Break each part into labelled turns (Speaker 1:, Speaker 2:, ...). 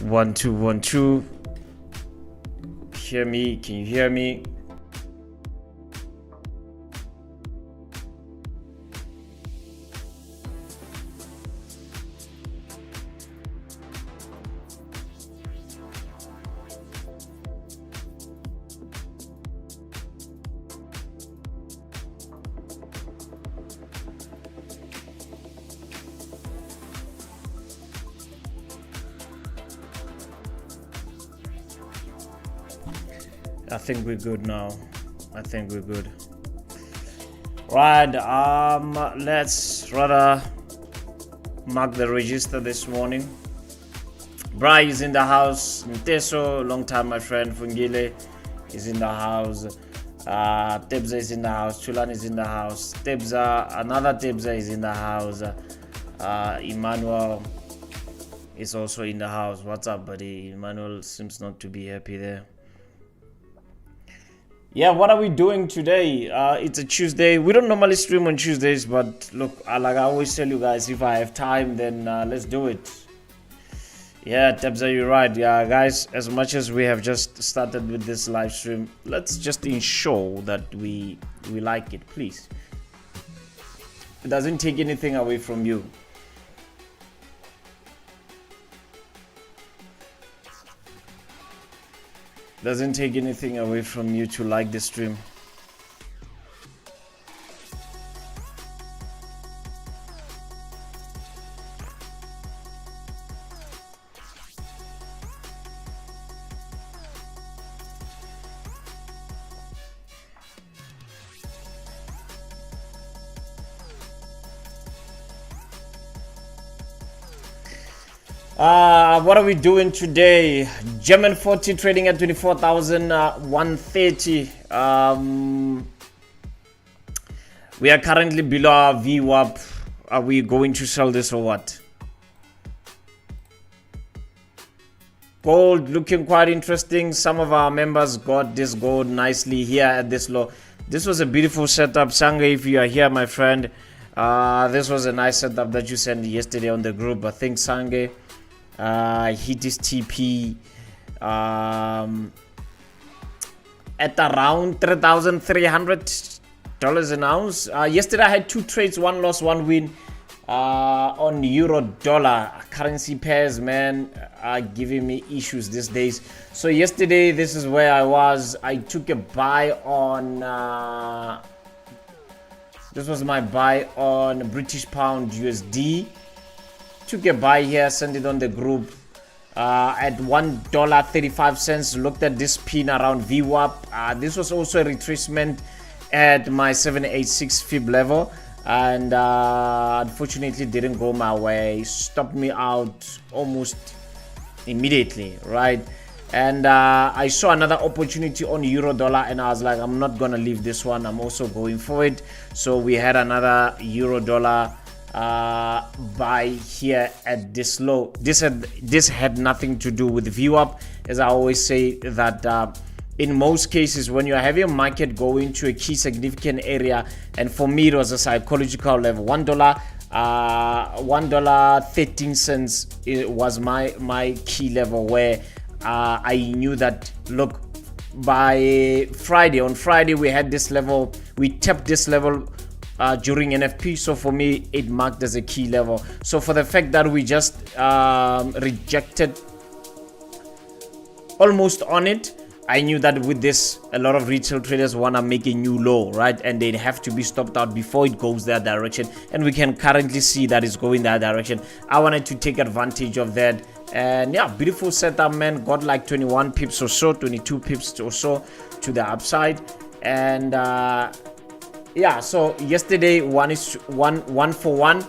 Speaker 1: 1 2 1 2. Hear me? Can you hear me? I think we're good now. I think we're good. Right, let's rather mark the register this morning. Bri is in the house. Nteso, long time my friend. Fungile is in the house. Tebza is in the house. Chulan is in the house. Tebza, another Tebza is in the house. Emmanuel is also in the house. What's up, buddy? Emmanuel seems not to be happy there. Yeah, what are we doing today? It's a Tuesday. We don't normally stream on Tuesdays, but look, like I always tell you guys, if I have time, then let's do it. Yeah, Tebza, you're right. Yeah, guys, as much as we have just started with this live stream, let's just ensure that we like it, please. It doesn't take anything away from you. Doesn't take anything away from you to like the stream. What are we doing today? German 40 trading at 24,130. We are currently below our VWAP. Are we going to sell this or what? Gold looking quite interesting. Some of our members got this gold nicely here at this low. This was a beautiful setup. Sanga, if you are here, my friend, this was a nice setup that you sent yesterday on the group. I think Sange hit his TP at around $3,300 an ounce. Yesterday I had two trades, one loss, one win on euro dollar. Currency pairs, man, are giving me issues these days. So yesterday, this is where I was. I took a buy on this was my buy on British pound USD. Took a buy here, sent it on the group at $1.35. Looked at this pin around VWAP. This was also a retracement at my 786 fib level, and unfortunately didn't go my way. Stopped me out almost immediately, right? And I saw another opportunity on euro dollar, and I was like, I'm not gonna leave this one. I'm also going for it. So we had another euro dollar buy here at this low. This had nothing to do with VWAP, as I always say that in most cases when you are having a market go into a key significant area, and for me it was a psychological level. $1.13 it was my key level, where I knew that, look, by Friday, on Friday we had this level, we tapped this level during NFP. So for me it marked as a key level. So for the fact that we just rejected almost on it, I knew that with this, a lot of retail traders want to make a new low, right? And they'd have to be stopped out before it goes that direction, and we can currently see that it's going that direction. I wanted to take advantage of that, and yeah, beautiful setup, man. Got like 21 pips or so, 22 pips or so to the upside. And yeah, so yesterday one for one.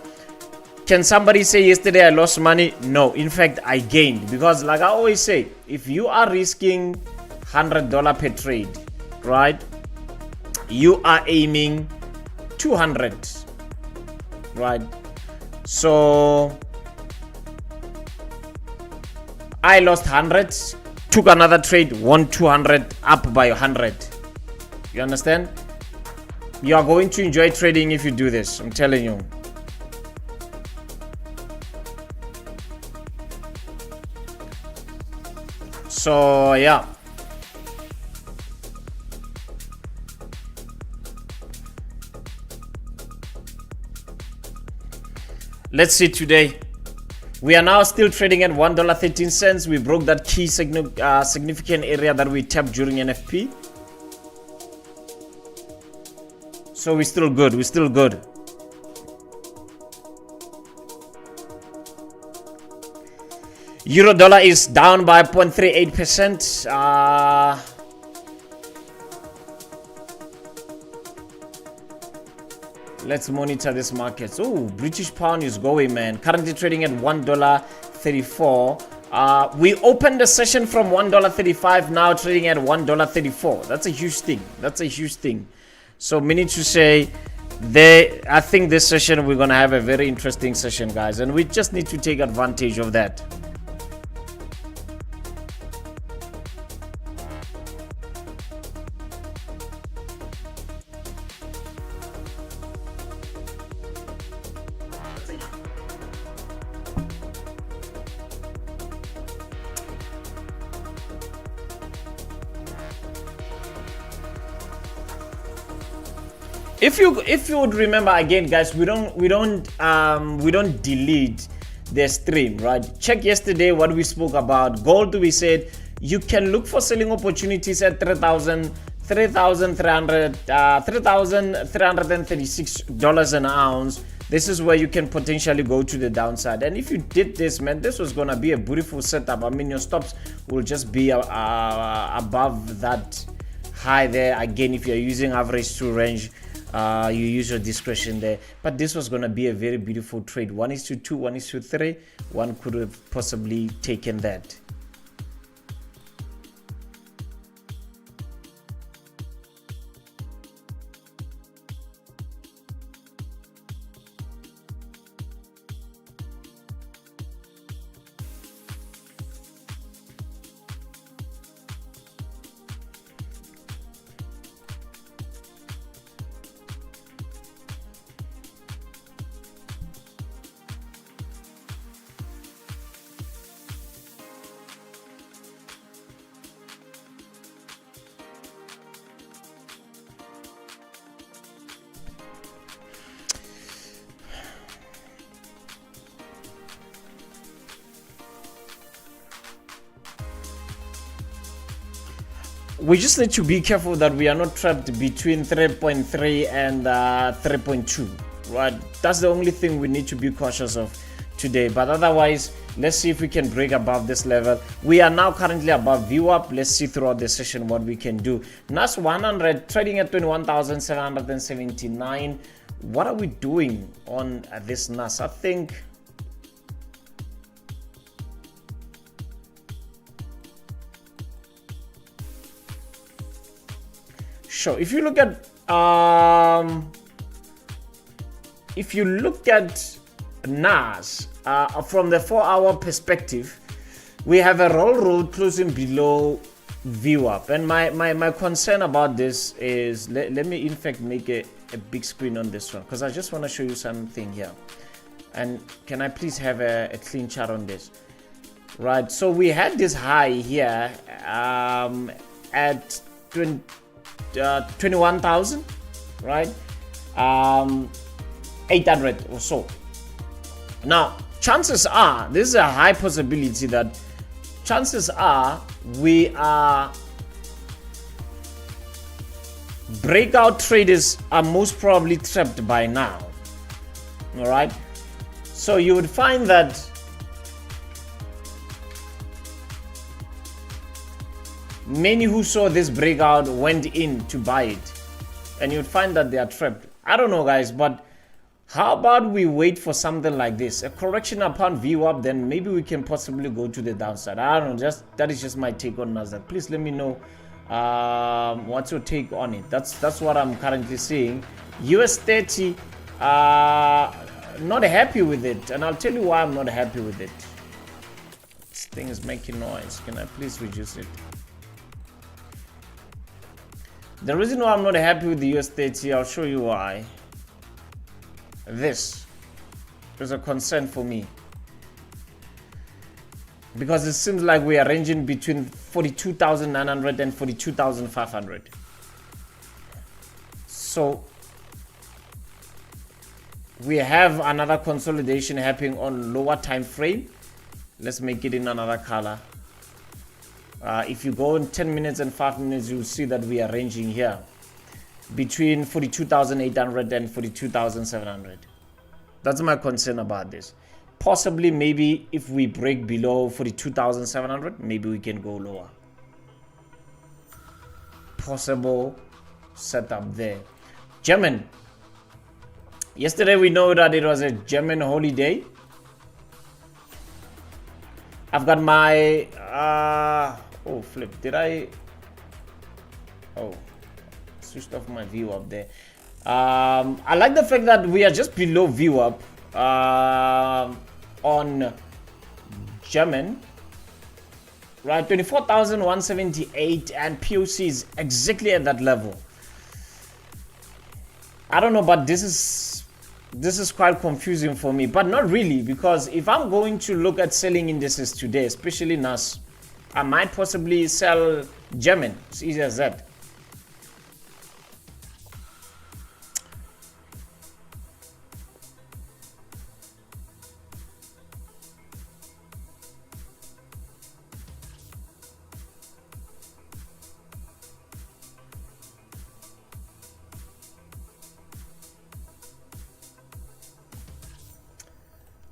Speaker 1: Can somebody say yesterday I lost money? No, in fact I gained, because like I always say, if you are risking $100 per trade, right, you are aiming 200, right? So I lost 100, took another trade, won 200, up by 100. You understand? You are going to enjoy trading if you do this, I'm telling you. So yeah, let's see today. We are now still trading at $1.13. We broke that key significant area that we tapped during NFP. So we're still good. We're still good. Euro dollar is down by 0.38%. Let's monitor this market. Oh, British pound is going, man. Currently trading at $1.34. We opened the session from $1.35, now trading at $1.34. That's a huge thing. That's a huge thing. So meaning to say, I think this session we're gonna have a very interesting session, guys, and we just need to take advantage of that. If you would remember again, guys, we don't delete the stream, right? Check yesterday what we spoke about. Gold, we said you can look for selling opportunities at $3,336 an ounce. This is where you can potentially go to the downside. And if you did this, man, this was gonna be a beautiful setup. I mean, your stops will just be above that high there. Again, if you're using average to range, you use your discretion there, but this was going to be a very beautiful trade. 1:2, 1:3. One could have possibly taken that. We just need to be careful that we are not trapped between 3.3 and 3.2, right? That's the only thing we need to be cautious of today. But otherwise, let's see if we can break above this level. We are now currently above VWAP. Let's see throughout the session what we can do. NAS 100 trading at 21,779. What are we doing on this NAS? I think sure. If you look at NAS from the 4-hour perspective, we have a roll closing below VWAP, and my concern about this is let me in fact make a big screen on this one, because I just want to show you something here. And can I please have a clean chart on this? Right, so we had this high here at 21,000, right? 800 or so. Now, chances are, this is a high possibility that chances are we are breakout traders are most probably trapped by now. All right, so you would find that many who saw this breakout went in to buy it, and you'd find that they are trapped. I don't know, guys, but how about we wait for something like this, a correction upon VWAP, then maybe we can possibly go to the downside. I don't know, that is just my take on NASDAQ. Please let me know what's your take on it. That's what I'm currently seeing. US30, not happy with it, and I'll tell you why I'm not happy with it. This thing is making noise. Can I please reduce it? The reason why I'm not happy with the US30, I'll show you why. This is a concern for me. because it seems like we are ranging between 42,900 and 42,500. So we have another consolidation happening on lower time frame. Let's make it in another color. If you go in 10 minutes and 5 minutes, you'll see that we are ranging here between 42,800 and 42,700. That's my concern about this. Possibly, maybe if we break below 42,700, maybe we can go lower. Possible setup there. German. Yesterday we know that it was a German holiday. I've got my oh flip, did I switched off my view up there. I like the fact that we are just below view up on German, right? 24,178, and POC is exactly at that level. I don't know, but this is quite confusing for me, but not really, because if I'm going to look at selling indices today, especially NAS, I might possibly sell German. It's easy as that.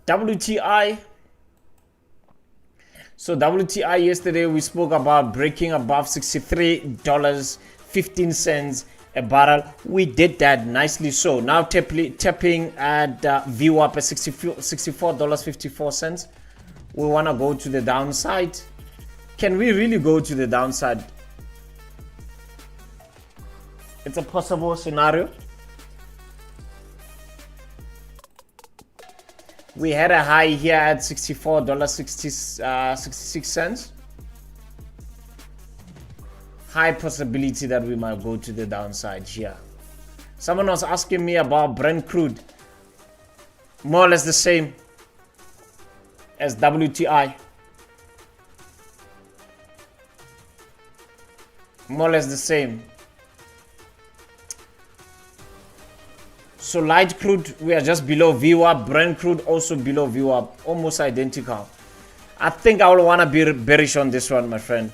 Speaker 1: WTI. So WTI yesterday we spoke about breaking above $63.15 a barrel. We did that nicely. So now tapping at view up at $64.54. We want to go to the downside. Can we really go to the downside? It's a possible scenario. We had a high here at $64.66. High possibility that we might go to the downside here. Someone was asking me about Brent crude. More or less the same as WTI. More or less the same. So light crude, we are just below view up. Brent crude also below view up. Almost identical. I think I will want to be bearish on this one, my friend.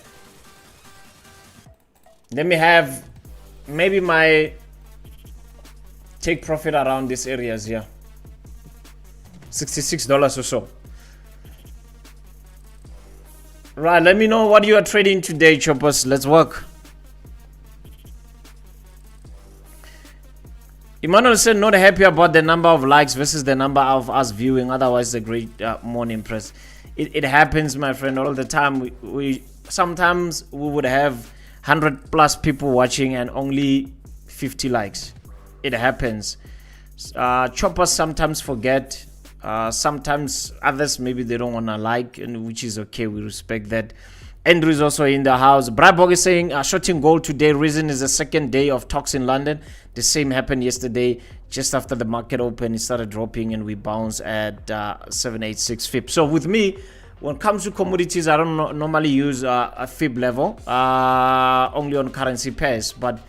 Speaker 1: Let me have maybe my take profit around these areas here. $66 or so. Right, let me know what you are trading today, choppers. Let's work. Emmanuel said not happy about the number of likes versus the number of us viewing. Otherwise, a great morning press. It happens, my friend, all the time. We sometimes we would have 100 plus people watching and only 50 likes. It happens. Choppers sometimes forget. Sometimes others maybe they don't want to like, and which is okay. We respect that. Andrew is also in the house. Brad Bog is saying shorting gold today. Reason is the second day of talks in London. The same happened yesterday. Just after the market opened, it started dropping and we bounced at 786 fib. So with me, when it comes to commodities, I don't normally use a fib level, only on currency pairs. But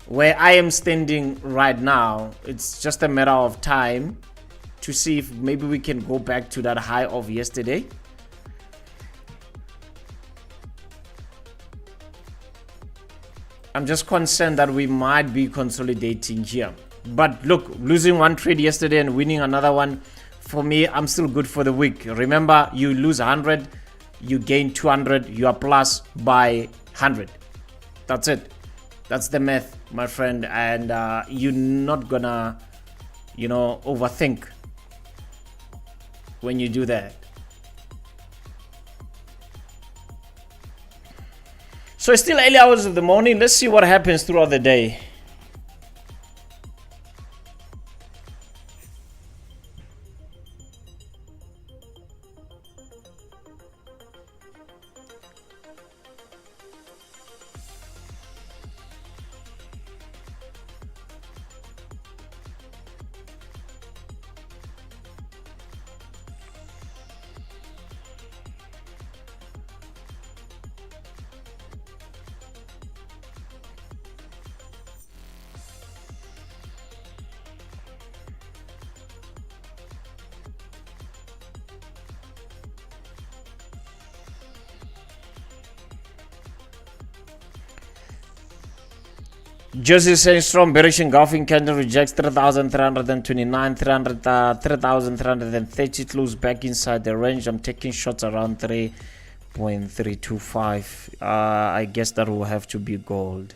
Speaker 1: where I am standing right now, it's just a matter of time to see if maybe we can go back to that high of yesterday. I'm just concerned that we might be consolidating here. But look, losing one trade yesterday and winning another one, for me, I'm still good for the week. Remember, you lose 100, you gain 200, you are plus by 100. That's it. That's the math, my friend. And you're not gonna, overthink when you do that. So it's still early hours of the morning. Let's see what happens throughout the day. Josie saying strong bearish engulfing candle rejects 3,329, 3,330 close back inside the range. I'm taking shots around 3.325. I guess that will have to be gold.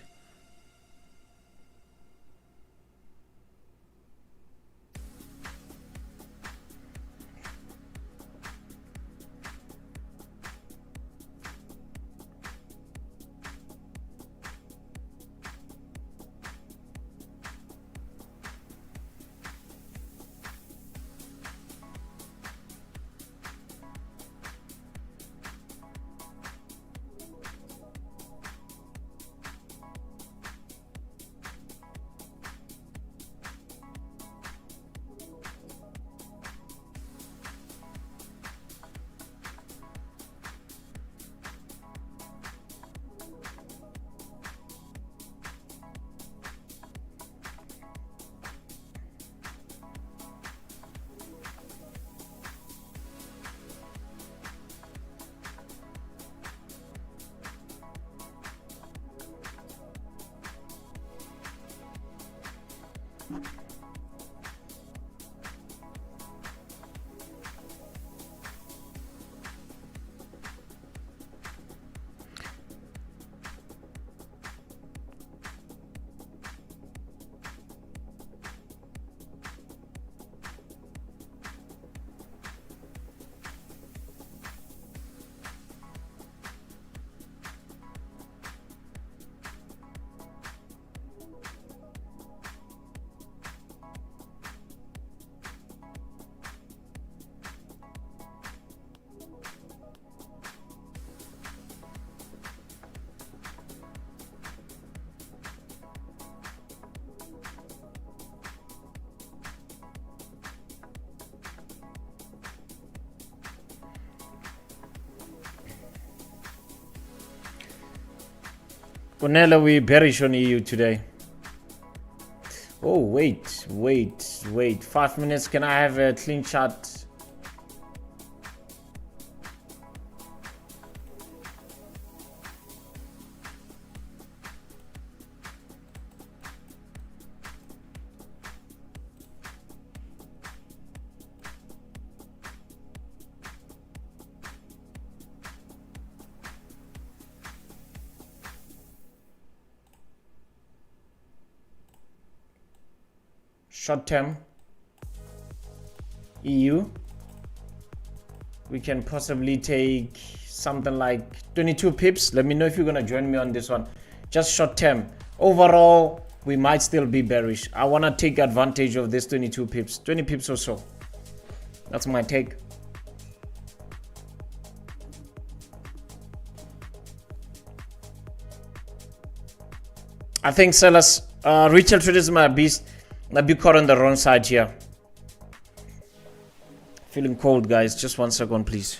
Speaker 1: Cornella, we bearish on EU today. Oh, wait. 5 minutes. Can I have a clean chart? Short term EU, we can possibly take something like 22 pips. Let me know if you're gonna join me on this one. Just short term. Overall, we might still be bearish. I want to take advantage of this 22 pips, 20 pips or so. That's my take. I think sellers, retail traders might be caught on the wrong side here. Feeling cold, guys. Just 1 second, please.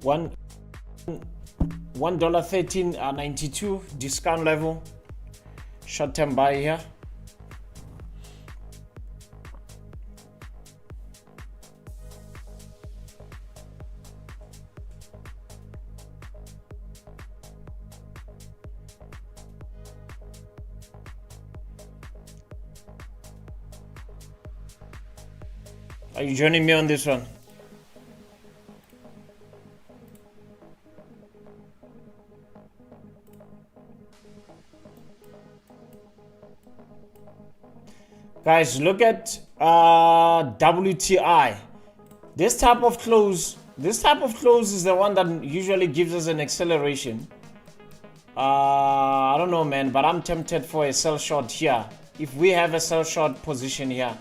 Speaker 1: $1.13.92 discount level. Short term buy here. Are you joining me on this one? Guys, look at WTI. This type of close is the one that usually gives us an acceleration. I don't know, man, but I'm tempted for a sell short here. If we have a sell short position here,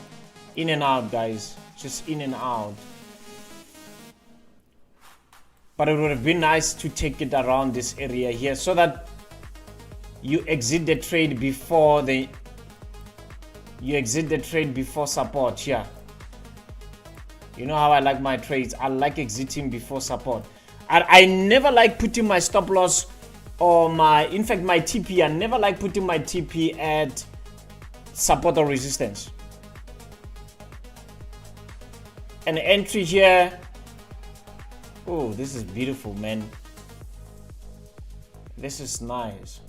Speaker 1: in and out, guys, just in and out. But it would have been nice to take it around this area here so that you exit the trade before support here. You know how I like my trades. I like exiting before support. I never like putting my stop loss or my TP. I never like putting my TP at support or resistance. An entry here. Oh, this is beautiful, man. This is nice.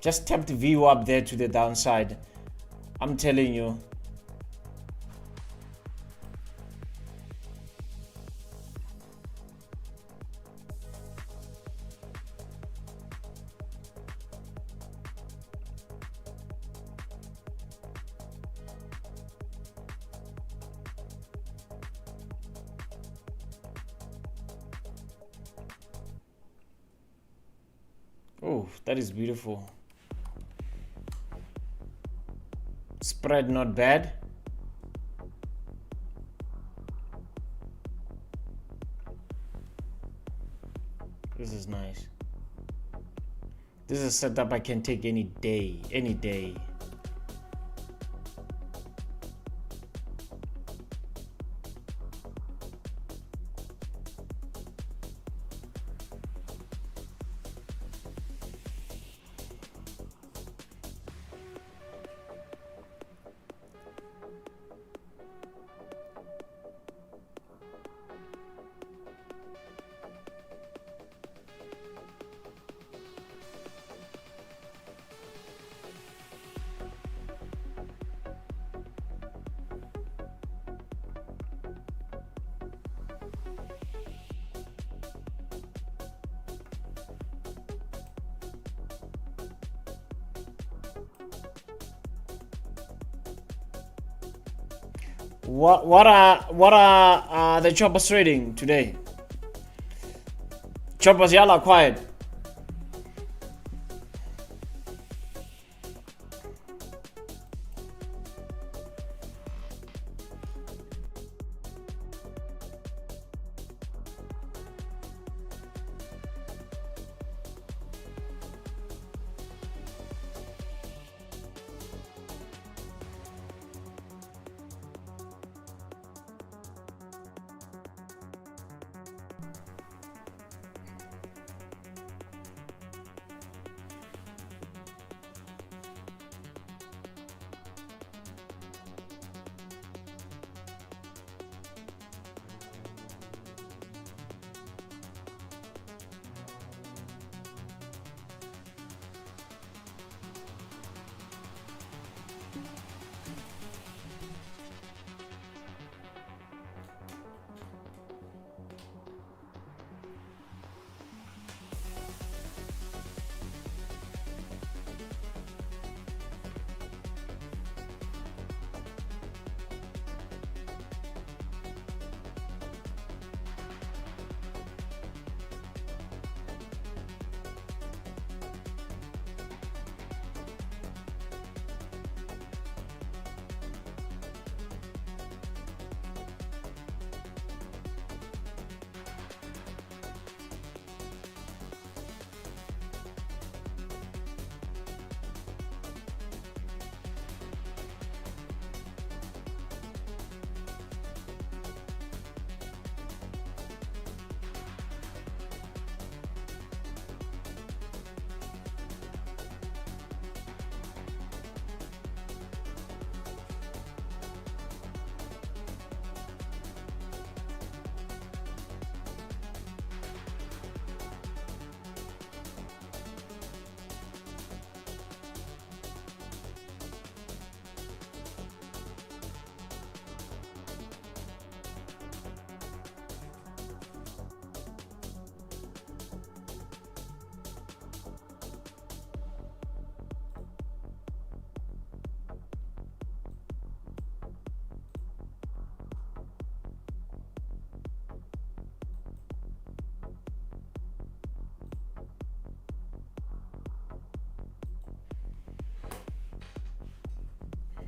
Speaker 1: Just tapped view up there to the downside. I'm telling you. Oh, that is beautiful. Spread not bad. This is nice. This is a setup I can take any day, any day. What are the choppers trading today? Choppers, y'all are quiet.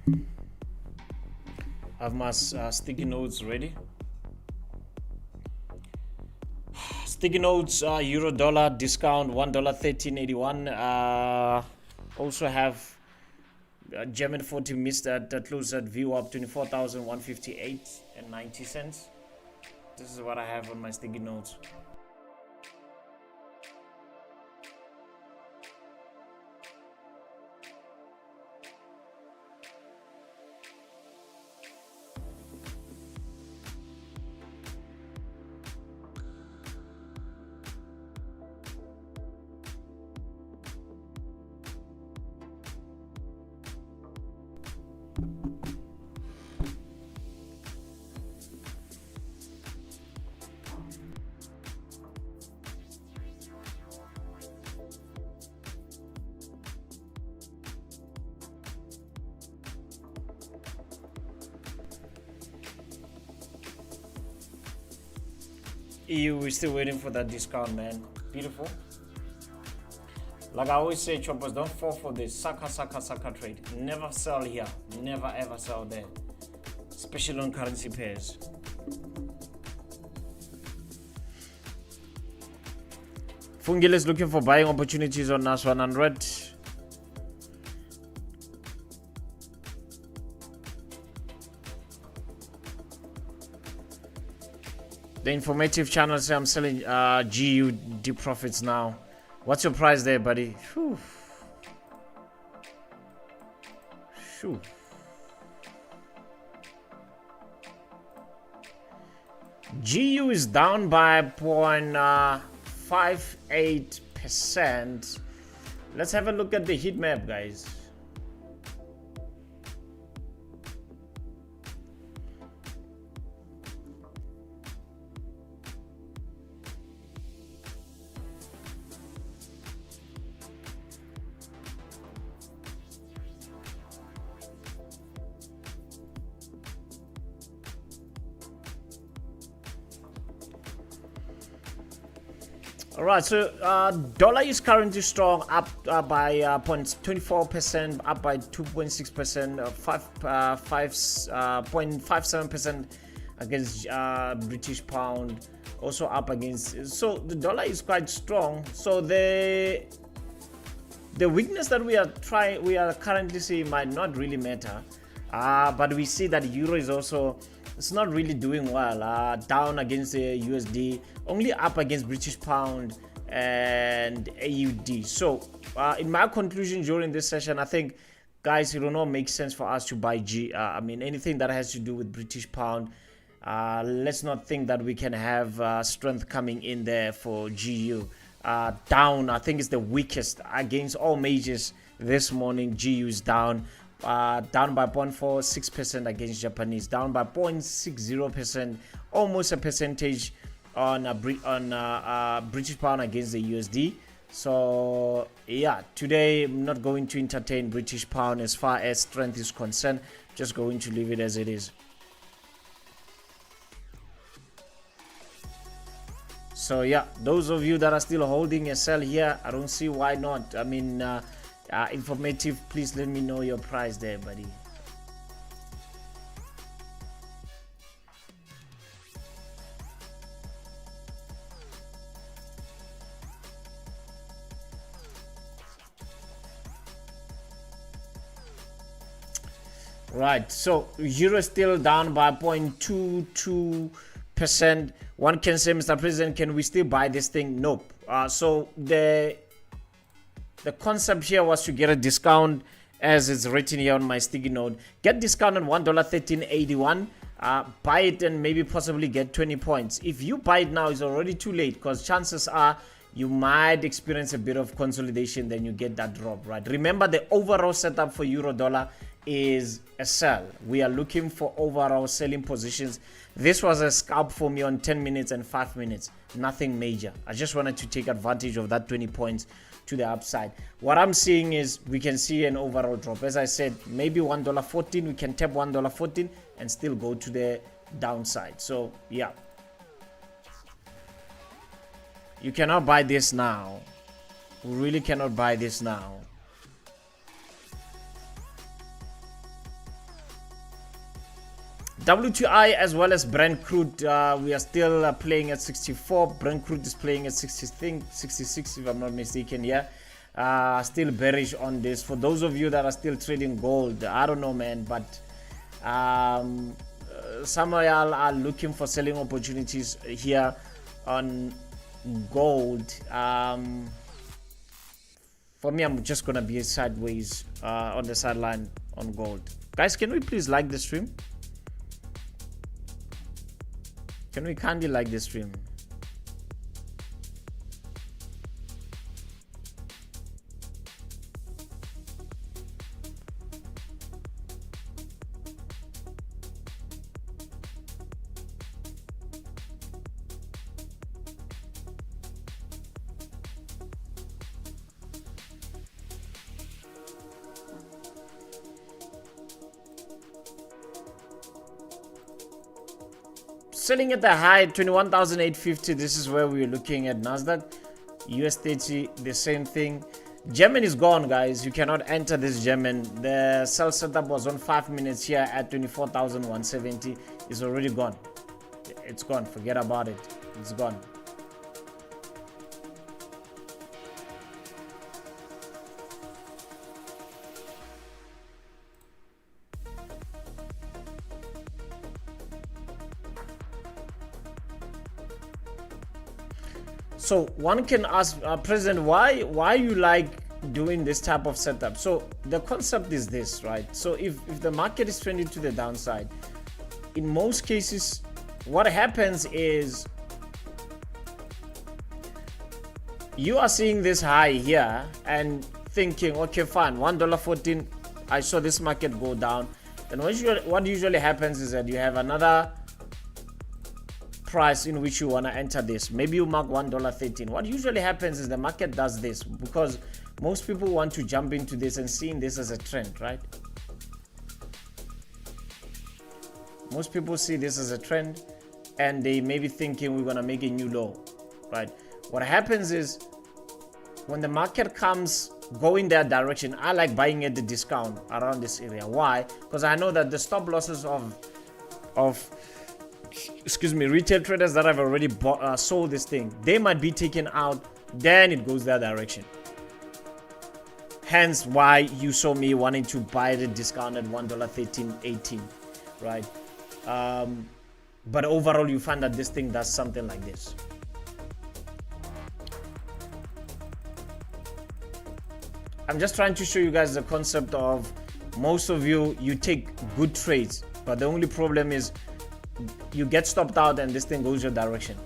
Speaker 1: I have my sticky notes ready. Sticky notes, euro dollar discount $1.1381. Also have German 40 missed at close at view up 24,158.90. This is what I have on my sticky notes. EU, we're still waiting for that discount, man. Beautiful. Like I always say, choppers, don't fall for this sucker trade. Never sell here. Never ever sell there. Especially on currency pairs. Fungile is looking for buying opportunities on NAS 100. The informative channel say I'm selling GU deep profits now. What's your price there, buddy? Whew. Shoo. GU is down by 0.58%. Let's have a look at the heat map, guys. All right, so dollar is currently strong, up by 0.24%, up by 2.6%, 0.57% against British pound, also up against. So the dollar is quite strong. So the weakness that we are currently seeing might not really matter, but we see that euro is also. It's not really doing well. Down against the USD, only up against British pound and AUD. So, in my conclusion during this session, I think, guys, it will not make sense for us to buy anything that has to do with British pound. Let's not think that we can have strength coming in there for GU. Down, I think it's the weakest against all majors this morning. GU is down. Down by 0.46% against Japanese, down by 0.60%, almost a percentage on British pound against the USD. So yeah, today I'm not going to entertain British pound as far as strength is concerned. Just going to leave it as it is. So yeah, those of you that are still holding a sell here, I don't see why not. I mean, informative, please let me know your price there, buddy. Right, so euro is still down by 0.22%. One can say, Mr. President, can we still buy this thing? Nope. So the concept here was to get a discount, as it's written here on my sticky note. Get discount on $1.1381. Buy it and maybe possibly get 20 points. If you buy it now, it's already too late, because chances are you might experience a bit of consolidation, then you get that drop, right? Remember, the overall setup for euro dollar is a sell. We are looking for overall selling positions. This was a scalp for me on 10 minutes and 5 minutes. Nothing major. I just wanted to take advantage of that 20 points to the upside. What I'm seeing is we can see an overall drop. As I said, maybe $1.14. We can tap $1.14 and still go to the downside. So yeah, you cannot buy this now. We really cannot buy this now. WTI as well as Brent crude, we are still playing at 64. Brent crude is playing at 66 if I'm not mistaken. Yeah, still bearish on this. For those of you that are still trading gold, I don't know, man, but some of y'all are looking for selling opportunities here on gold. For me, I'm just gonna be sideways on the sideline on gold. Guys, can we please like the stream? Can we kindly like the stream? Selling at the high 21,850. This is where we're looking at NASDAQ. US30, the same thing. German is gone, guys. You cannot enter this German. The sell setup was on 5 minutes here at 24,170. It's already gone. It's gone. Forget about it. It's gone. So one can ask, President, why you like doing this type of setup? So the concept is this, right? So if the market is trending to the downside, in most cases, what happens is you are seeing this high here and thinking, okay, fine, $1.14. I saw this market go down. And what usually happens is that you have another price in which you want to enter this. Maybe you mark $1.13. What usually happens is the market does this because most people want to jump into this and seeing this as a trend, right? Most people see this as a trend and they may be thinking we're going to make a new low, right? What happens is when the market comes going that direction, I like buying at the discount around this area. Why? Because I know that the stop losses of retail traders that have already sold this thing, they might be taken out, then it goes that direction. Hence why you saw me wanting to buy the discount at $1.13.18, right? But overall you find that this thing does something like this. I'm just trying to show you guys the concept of most of you take good trades, but the only problem is you get stopped out and this thing goes your direction.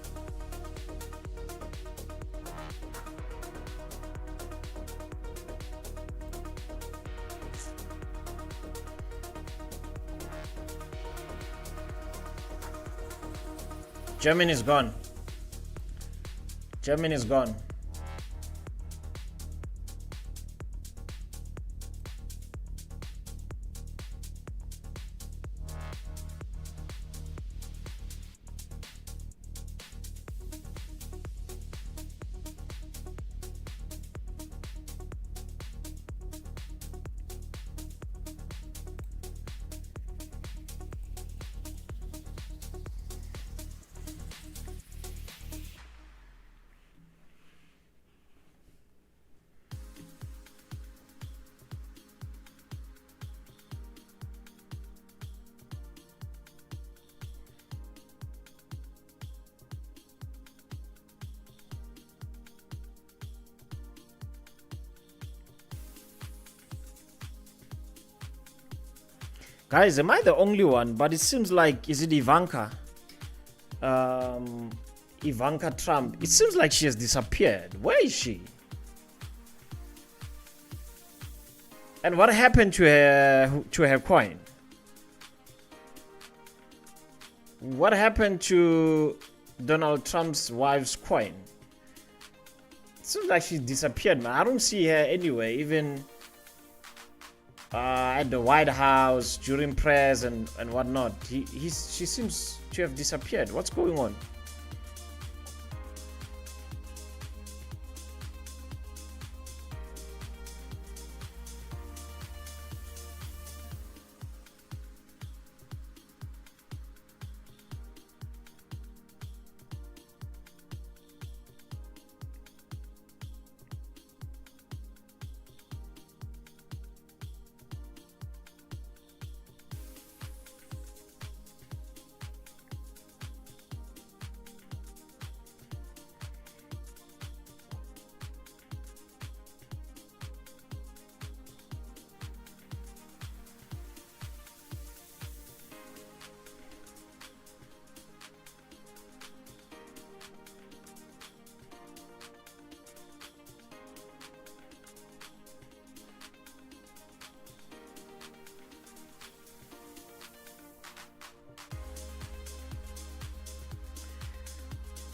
Speaker 1: German is gone. German is gone. Guys, am I the only one? But it seems like, is it Ivanka? Ivanka Trump. It seems like she has disappeared. Where is she? And what happened to her coin? What happened to Donald Trump's wife's coin? It seems like she disappeared, man. I don't see her anywhere, even at the White House during prayers and whatnot. She seems to have disappeared. What's going on?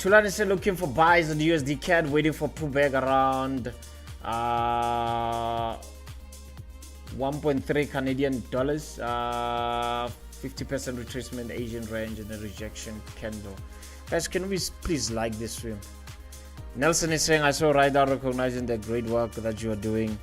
Speaker 1: Tulani is looking for buys on the USD CAD, waiting for pullback around 1.3 Canadian dollars, 50% retracement, Asian range, and a rejection candle. Guys, can we please like this stream? Nelson is saying, I saw right out recognizing the great work that you are doing.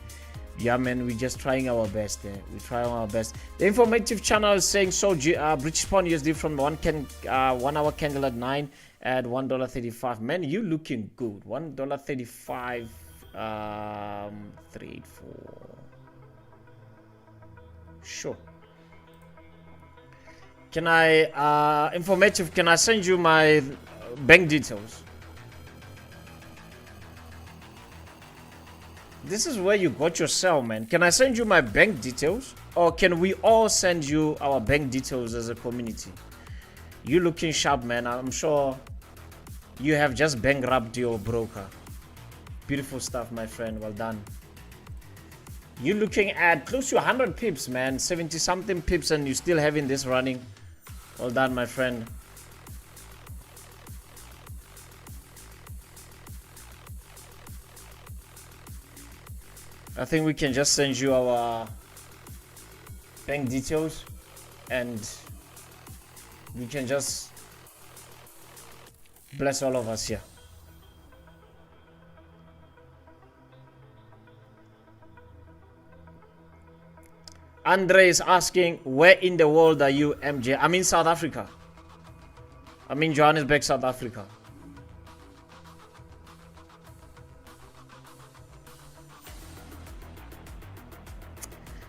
Speaker 1: Yeah, man, we're just trying our best there. We're trying our best. The informative channel is saying, so British pound USD from 1 hour candle at 9 at $1.35. Man, you looking good. $1.35, 384. Sure. Can I, informative, can I send you my bank details? This is where you got yourself, man. Can I send you my bank details? Or can we all send you our bank details as a community? You looking sharp, man. I'm sure you have just bankrupted your broker. Beautiful stuff, my friend. Well done. You're looking at close to 100 pips, man. 70 something pips, and you're still having this running. Well done, my friend. I think we can just send you our bank details and we can just bless all of us here. Andre is asking, where in the world are you, MJ? I'm in South Africa. I'm in Johannesburg, South Africa.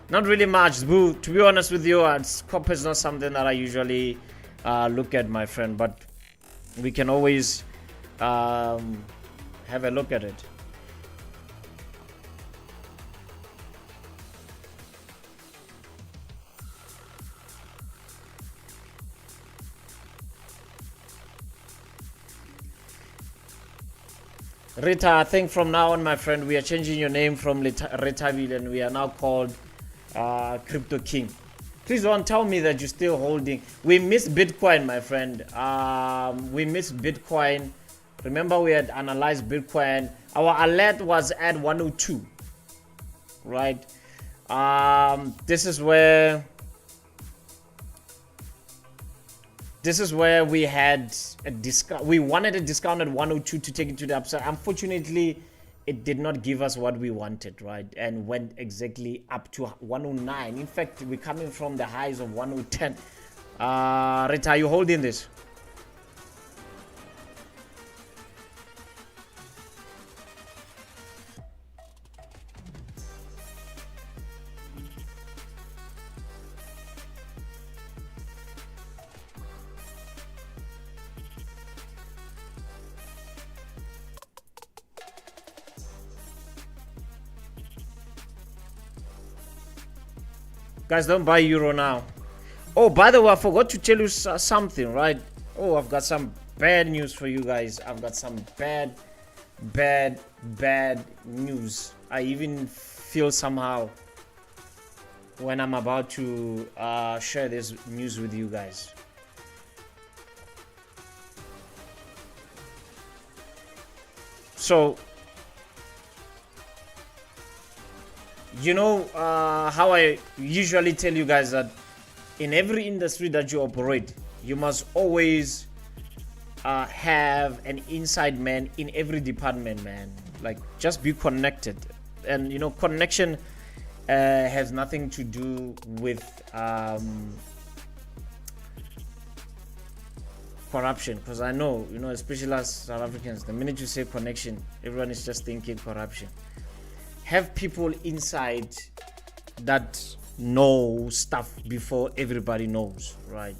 Speaker 1: Not really much, boo. To be honest with you, copper is not something that I usually look at, my friend. But we can always have a look at it. Rita, I think from now on, my friend, we are changing your name from Retaville and we are now called Crypto King. Please don't tell me that you're still holding. We missed Bitcoin, my friend. We missed Bitcoin. Remember, we had analyzed Bitcoin. Our alert was at 102, right? This is where we had a discount. We wanted a discount at 102 to take it to the upside. Unfortunately, it did not give us what we wanted, right? And went exactly up to 109. In fact, we're coming from the highs of 110. Rita, are you holding this? Guys, don't buy euro now. Oh, by the way, I forgot to tell you something, right? Oh, I've got some bad news for you guys. I've got some bad news. I even feel somehow when I'm about to share this news with you guys. So, you know how I usually tell you guys that in every industry that you operate, you must always have an inside man in every department, man. Like, just be connected. And you know, connection has nothing to do with corruption, because I know, you know, especially as South Africans, the minute you say connection, everyone is just thinking corruption. Have people inside that know stuff before everybody knows, right?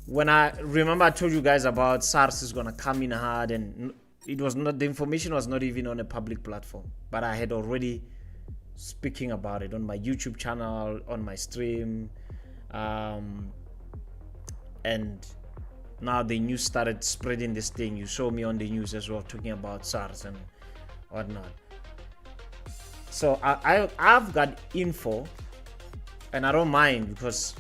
Speaker 1: When I remember, I told you guys about SARS is gonna come in hard, and it was not, the information was not even on a public platform, but I had already speaking about it on my YouTube channel, on my stream, and now the news started spreading this thing. You saw me on the news as well talking about SARS and whatnot. So I've got info, and I don't mind, because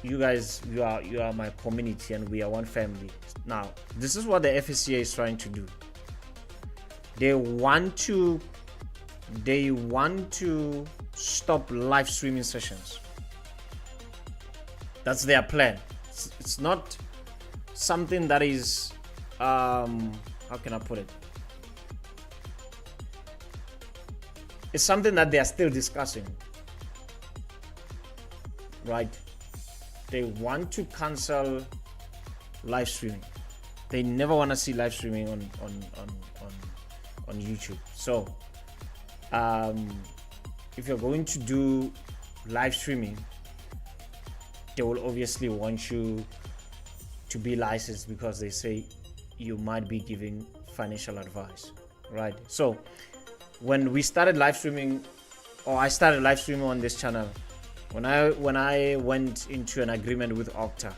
Speaker 1: you guys, you are my community, and we are one family. Now, this is what the FSCA is trying to do. They want to stop live streaming sessions. That's their plan. It's not something that is how can I put it? It's something that they are still discussing, right? They want to cancel live streaming. They never want to see live streaming on YouTube. So if you're going to do live streaming, they will obviously want you to be licensed, because they say you might be giving financial advice, right? So when we started live streaming, or I started live streaming on this channel, when I went into an agreement with Okta,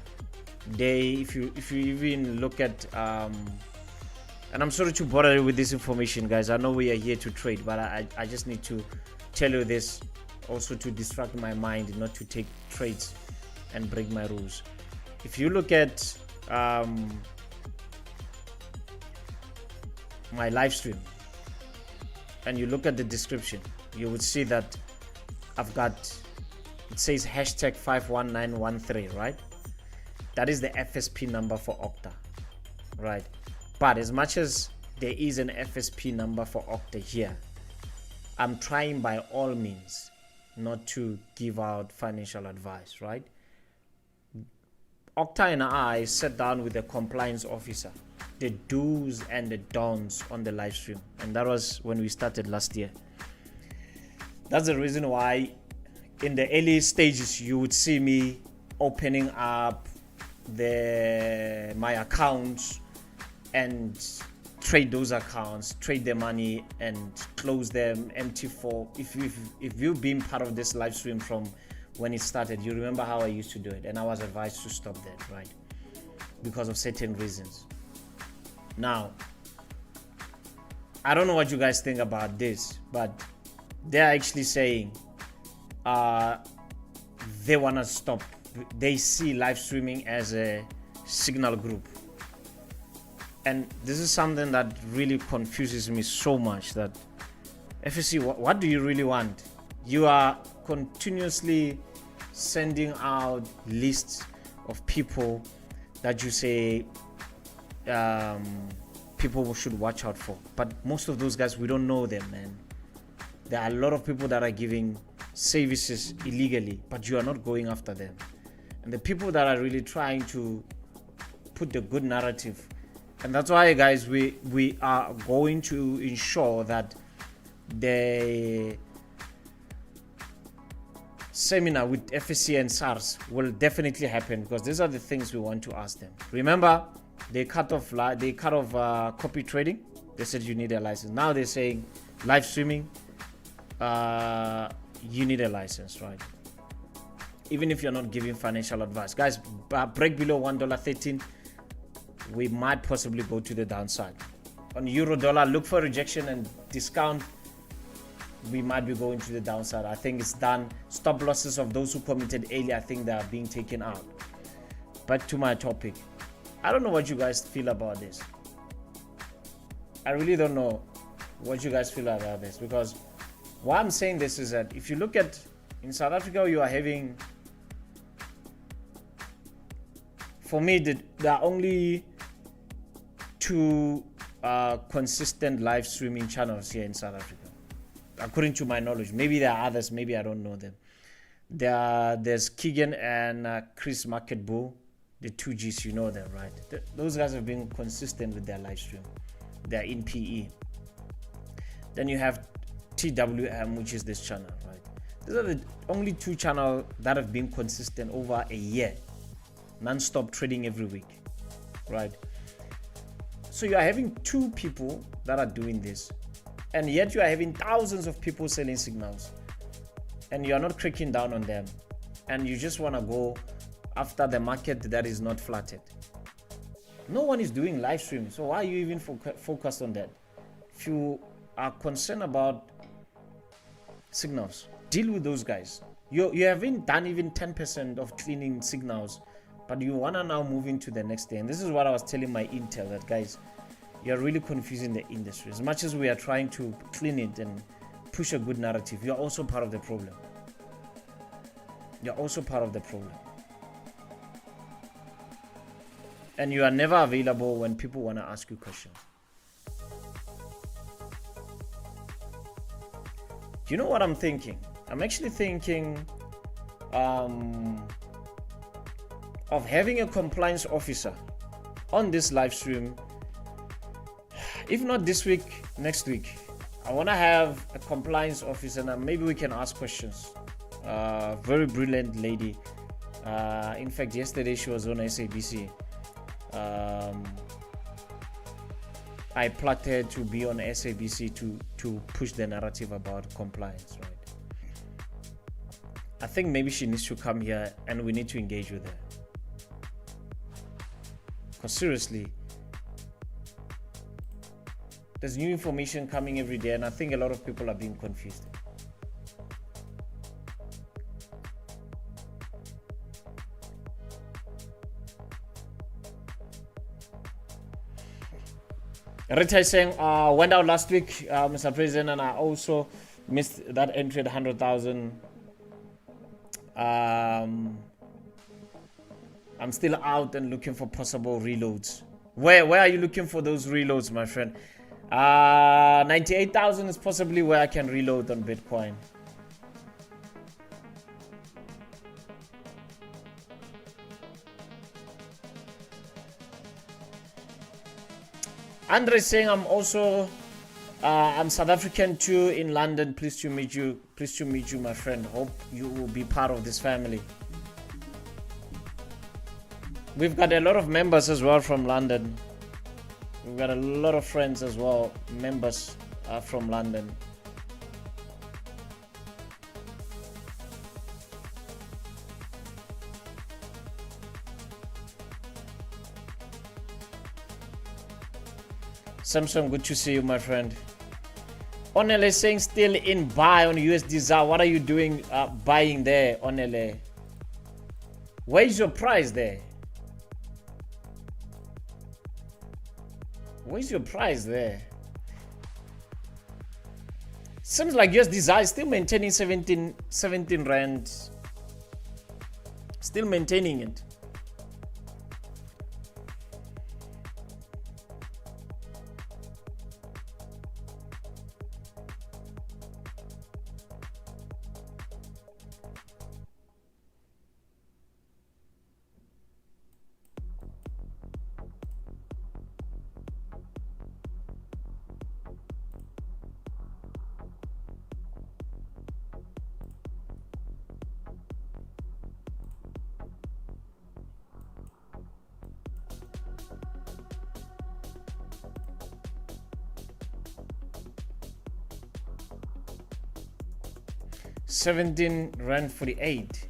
Speaker 1: if you even look at and I'm sorry to bother you with this information, guys. I know we are here to trade, but I just need to tell you this also to distract my mind, not to take trades and break my rules. If you look at my live stream and you look at the description, you would see that I've got, it says hashtag 51913, right? That is the FSP number for Okta, right? But as much as there is an FSP number for Okta here, I'm trying by all means not to give out financial advice, right? Okta and I sat down with the compliance officer, the do's and the don'ts on the live stream, and that was when we started last year. That's the reason why in the early stages you would see me opening up my accounts and trade those accounts, trade the money and close them empty. For if you've been part of this live stream from when it started, you remember how I used to do it, and I was advised to stop that, right? Because of certain reasons. Now, I don't know what you guys think about this, but they're actually saying they want to stop. They see live streaming as a signal group. And this is something that really confuses me so much, that FSC, what do you really want? You are continuously sending out lists of people that you say people should watch out for. But most of those guys, we don't know them, man. There are a lot of people that are giving services illegally, but you are not going after them. And the people that are really trying to put the good narrative. And that's why, guys, we are going to ensure that the seminar with FSC and SARS will definitely happen, because these are the things we want to ask them. Remember, they cut off copy trading. They said you need a license. Now they're saying live streaming, you need a license, right? Even if you're not giving financial advice. Guys, break below $1.13, we might possibly go to the downside. On euro dollar, look for rejection and discount. We might be going to the downside. I think it's done. Stop losses of those who committed early, I think they are being taken out. Back to my topic. I don't know what you guys feel about this. I really don't know what you guys feel about this, because why I'm saying this is that if you look at in South Africa, you are having, for me, there are only two consistent live streaming channels here in South Africa, according to my knowledge. Maybe there are others, maybe I don't know them. There's Keegan and Chris Market Bull, the 2Gs, you know them, right? Those guys have been consistent with their live stream. They're in PE. Then you have TWM, which is this channel, right? These are the only two channels that have been consistent over a year, non-stop trading every week, right? So you are having two people that are doing this, and yet you are having thousands of people selling signals, and you are not cracking down on them, and you just want to go after the market that is not flattered. No one is doing live streaming, so why are you even focused on that? If you are concerned about signals, deal with those guys. You haven't done even 10% of cleaning signals, but you wanna now move into the next day. And this is what I was telling my intel, that guys, you're really confusing the industry. As much as we are trying to clean it and push a good narrative, you're also part of the problem. You're also part of the problem. And you are never available when people want to ask you questions. Do you know what I'm thinking? I'm actually thinking of having a compliance officer on this live stream. If not this week, next week. I want to have a compliance officer, and maybe we can ask questions. Very brilliant lady. In fact, yesterday she was on SABC. I plugged her to be on SABC to push the narrative about compliance, right? I think maybe she needs to come here and we need to engage with her. Because seriously, there's new information coming every day, and I think a lot of people are being confused. Rita is saying, went out last week, Mr. President, and I also missed that entry at 100,000. I'm still out and looking for possible reloads. Where are you looking for those reloads, my friend? 98,000 is possibly where I can reload on Bitcoin. Andre is saying, I'm South African too, in London. Pleased to meet you. Pleased to meet you, my friend. Hope you will be part of this family. We've got a lot of members as well from London. We've got a lot of friends as well, members from London. Samsung, good to see you, my friend. Onele is saying still in buy on USD ZAR. What are you doing buying there, Onele? Where's your price there? Where's your price there? Seems like USD ZAR is still maintaining 17 rand. Still maintaining it. R17.48.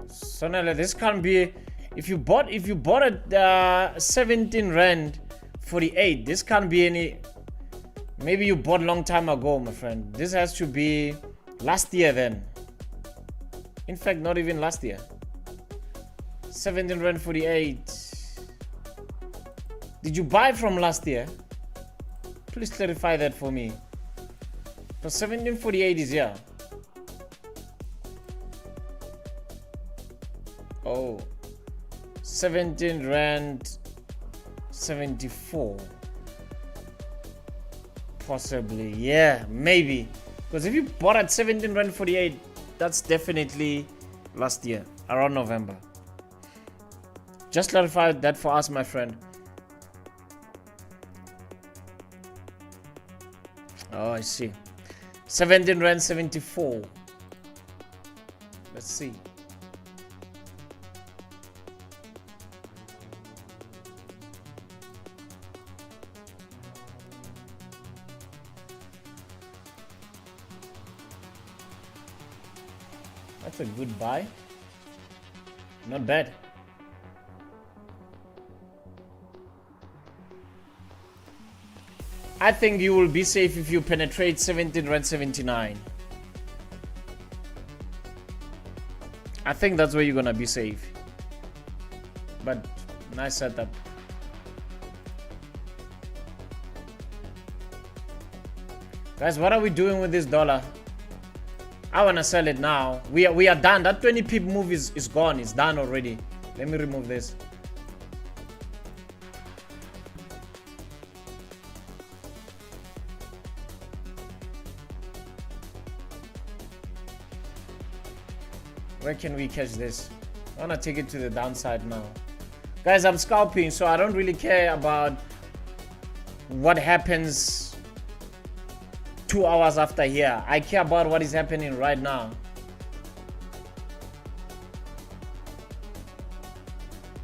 Speaker 1: So now this can't be. If you bought at 17 rand 48, this can't be any. Maybe you bought long time ago, my friend. This has to be last year then. In fact, not even last year. 17 rand 48. Did you buy from last year? Please clarify that for me. So 17.48 is here. Oh. 17 rand 74, possibly. Yeah, maybe, because if you bought at 17 rand 48, that's definitely last year around November. Just clarify that for us, my friend. Oh, I see. 17 rand 74. Let's see. That's a good buy. Not bad. I think you will be safe if you penetrate 17 rand 79. I think that's where you're gonna be safe. But nice setup. Guys, what are we doing with this dollar? I wanna sell it now. We are done. That 20 pip move is gone. It's done already. Let me remove this. Where can we catch this? I wanna take it to the downside now. Guys, I'm scalping, so I don't really care about what happens 2 hours after here. I care about what is happening right now.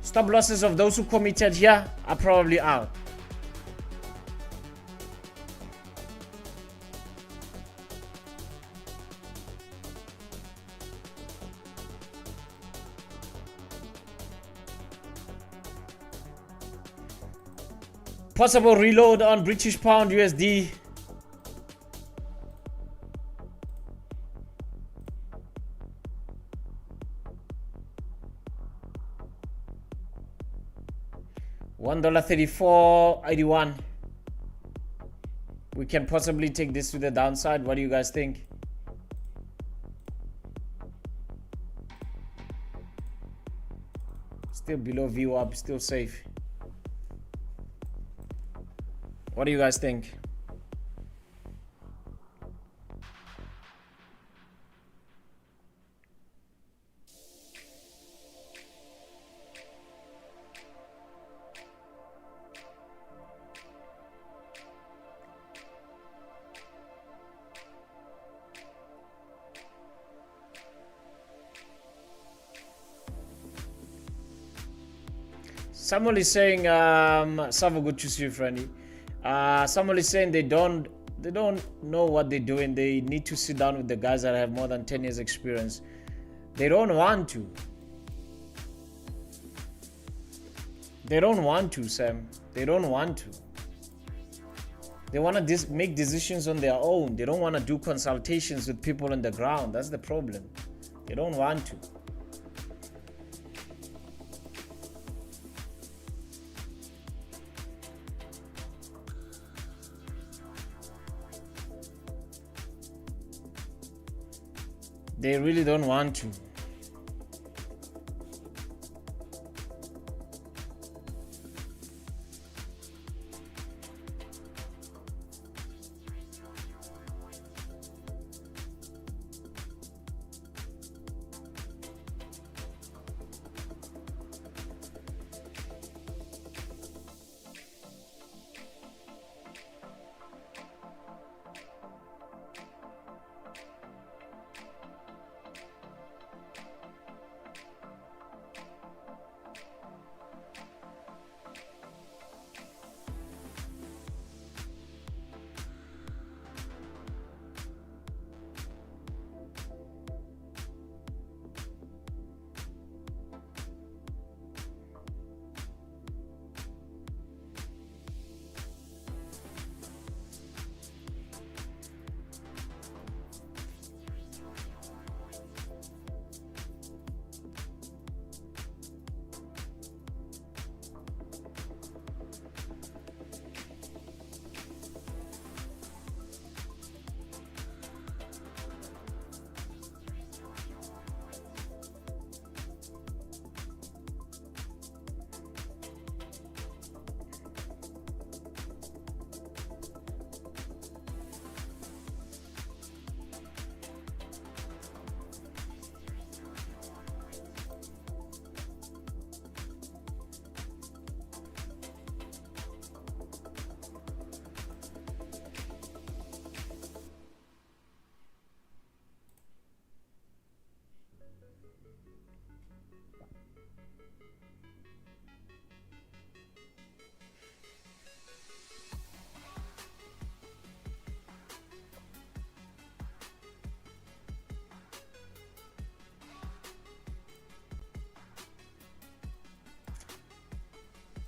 Speaker 1: Stop losses of those who committed here are probably out. Possible reload on British pound USD. $1.3481. We can possibly take this to the downside. What do you guys think? Still below view up, still safe. What do you guys think? Someone is saying, Savo, good to see you, friendly. Someone is saying they don't know what they're doing. They need to sit down with the guys that have more than 10 years experience. They don't want to. They don't want to, Sam. They don't want to. They want to make decisions on their own. They don't want to do consultations with people on the ground. That's the problem. They don't want to. They really don't want to.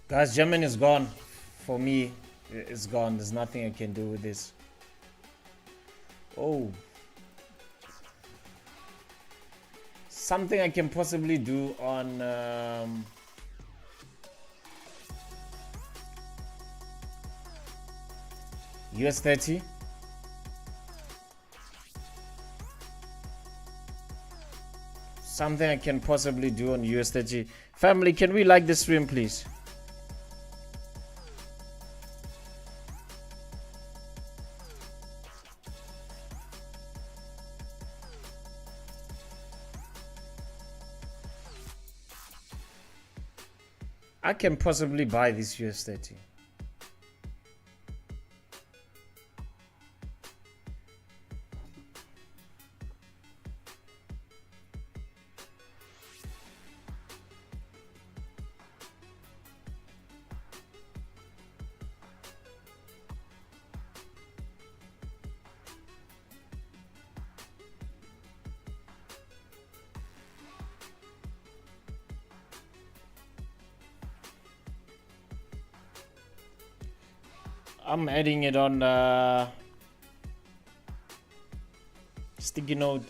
Speaker 1: Guys, Germany is gone. For me, it's gone. There's nothing I can do with this. Oh. Something I can possibly do on US30. Something I can possibly do on US30. Family, can we like the stream, please? I can possibly buy this US30. I'm adding it on sticky note.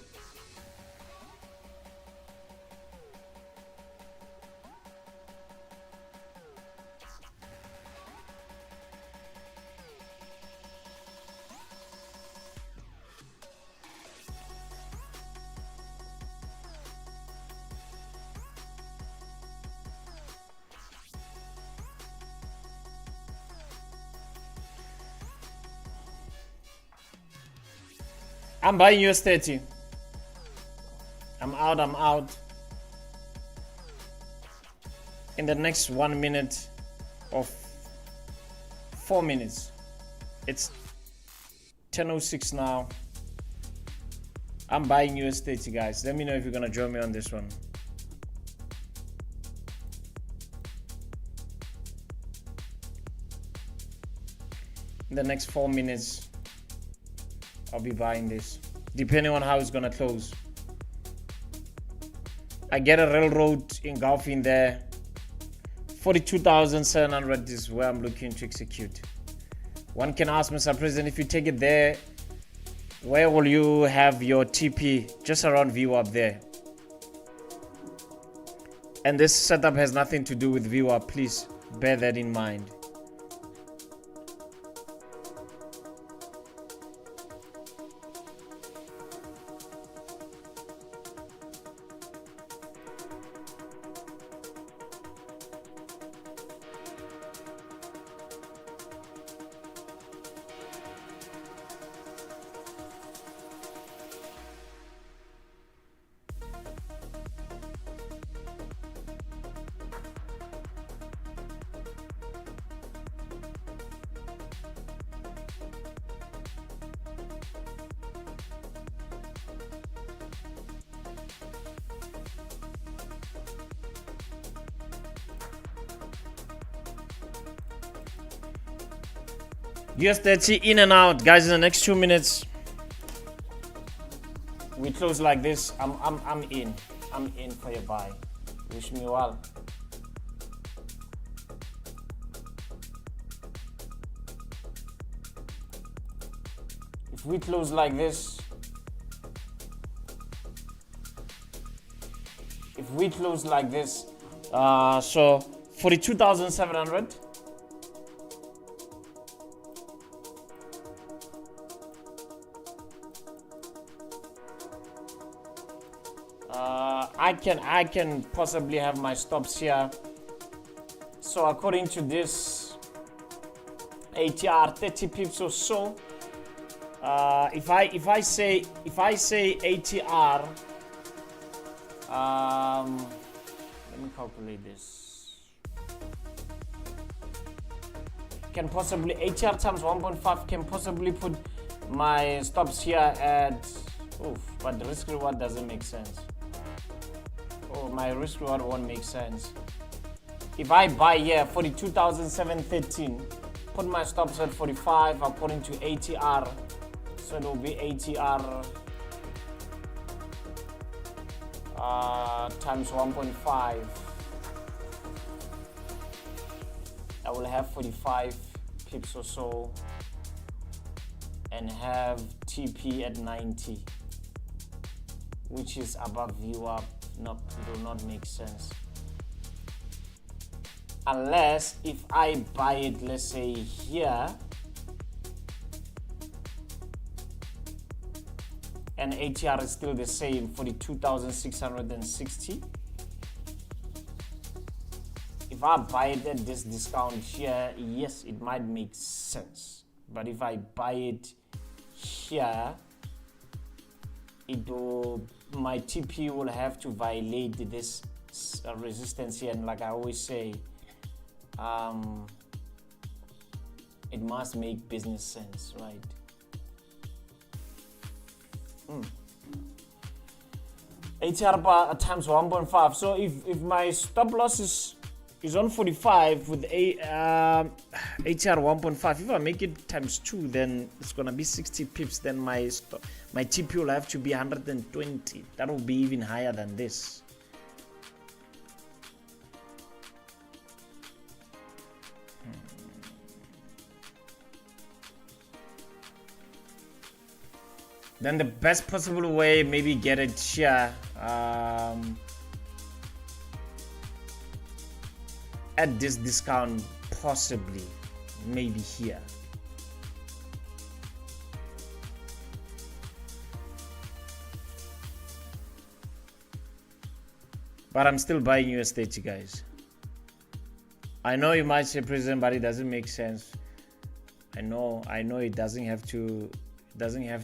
Speaker 1: I'm buying US30. I'm out. In the next 1 minute of 4 minutes. It's 10:06 now. I'm buying US30, guys. Let me know if you're gonna join me on this one. In the next 4 minutes, I'll be buying this, depending on how it's gonna close. I get a railroad engulfing there. 42,700 is where I'm looking to execute. One can ask, Mr. President, if you take it there, where will you have your TP? Just around VWAP there. And this setup has nothing to do with VWAP. Please bear that in mind. US30 in and out, guys. In the next 2 minutes, we close like this. I'm in. I'm in for your buy. Wish me well. If we close like this, so 42,700. I can possibly have my stops here. So according to this ATR, 30 pips or so. If I say ATR, let me calculate this. Can possibly ATR times 1.5 can possibly put my stops here at. Oof, but the risk reward doesn't make sense. Oh, my risk reward won't make sense. If I buy here 42,713, put my stops at 45 according to ATR, so it will be ATR times 1.5. I will have 45 pips or so and have TP at 90, which is above VWAP. No, it will not make sense. Unless if I buy it, let's say here, and ATR is still the same, 42,660. If I buy it at this discount here, yes, it might make sense. But if I buy it here, my TP will have to violate this resistance here, and like I always say, it must make business sense, right? ATR times 1.5. So if my stop loss is on 45 with a ATR 1.5, if I make it times 2, then it's gonna be 60 pips. Then my TP will have to be 120. That will be even higher than this. Then the best possible way, maybe get it here at this discount, possibly, maybe here. But I'm still buying US30, guys. I know you might say, President, but it doesn't make sense. I know it doesn't have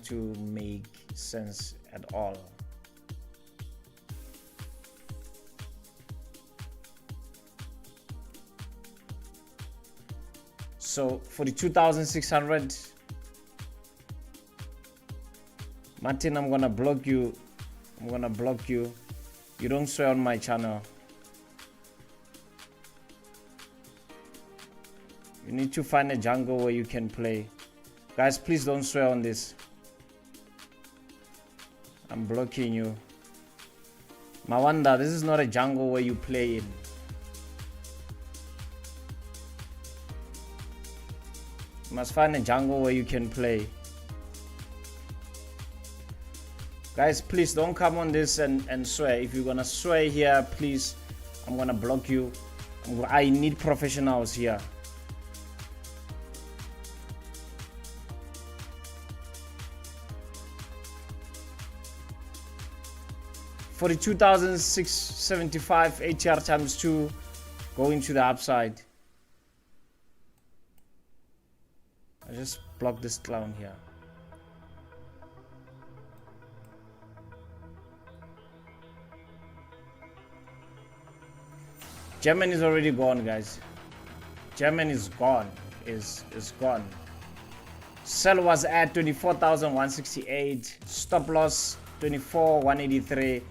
Speaker 1: to make sense at all. So 42,600. Martin, I'm gonna block you. You don't swear on my channel. You need to find a jungle where you can play. Guys, please don't swear on this. I'm blocking you. Mawanda, this is not a jungle where you play in. You must find a jungle where you can play. Guys, please don't come on this and swear. If you're gonna swear here, please, I'm gonna block you. I need professionals here. $42,675 ATR times 2 going to the upside. I just block this clown here. German is already gone, guys. German is gone. Is gone. Sell was at 24,168. Stop loss 24,183.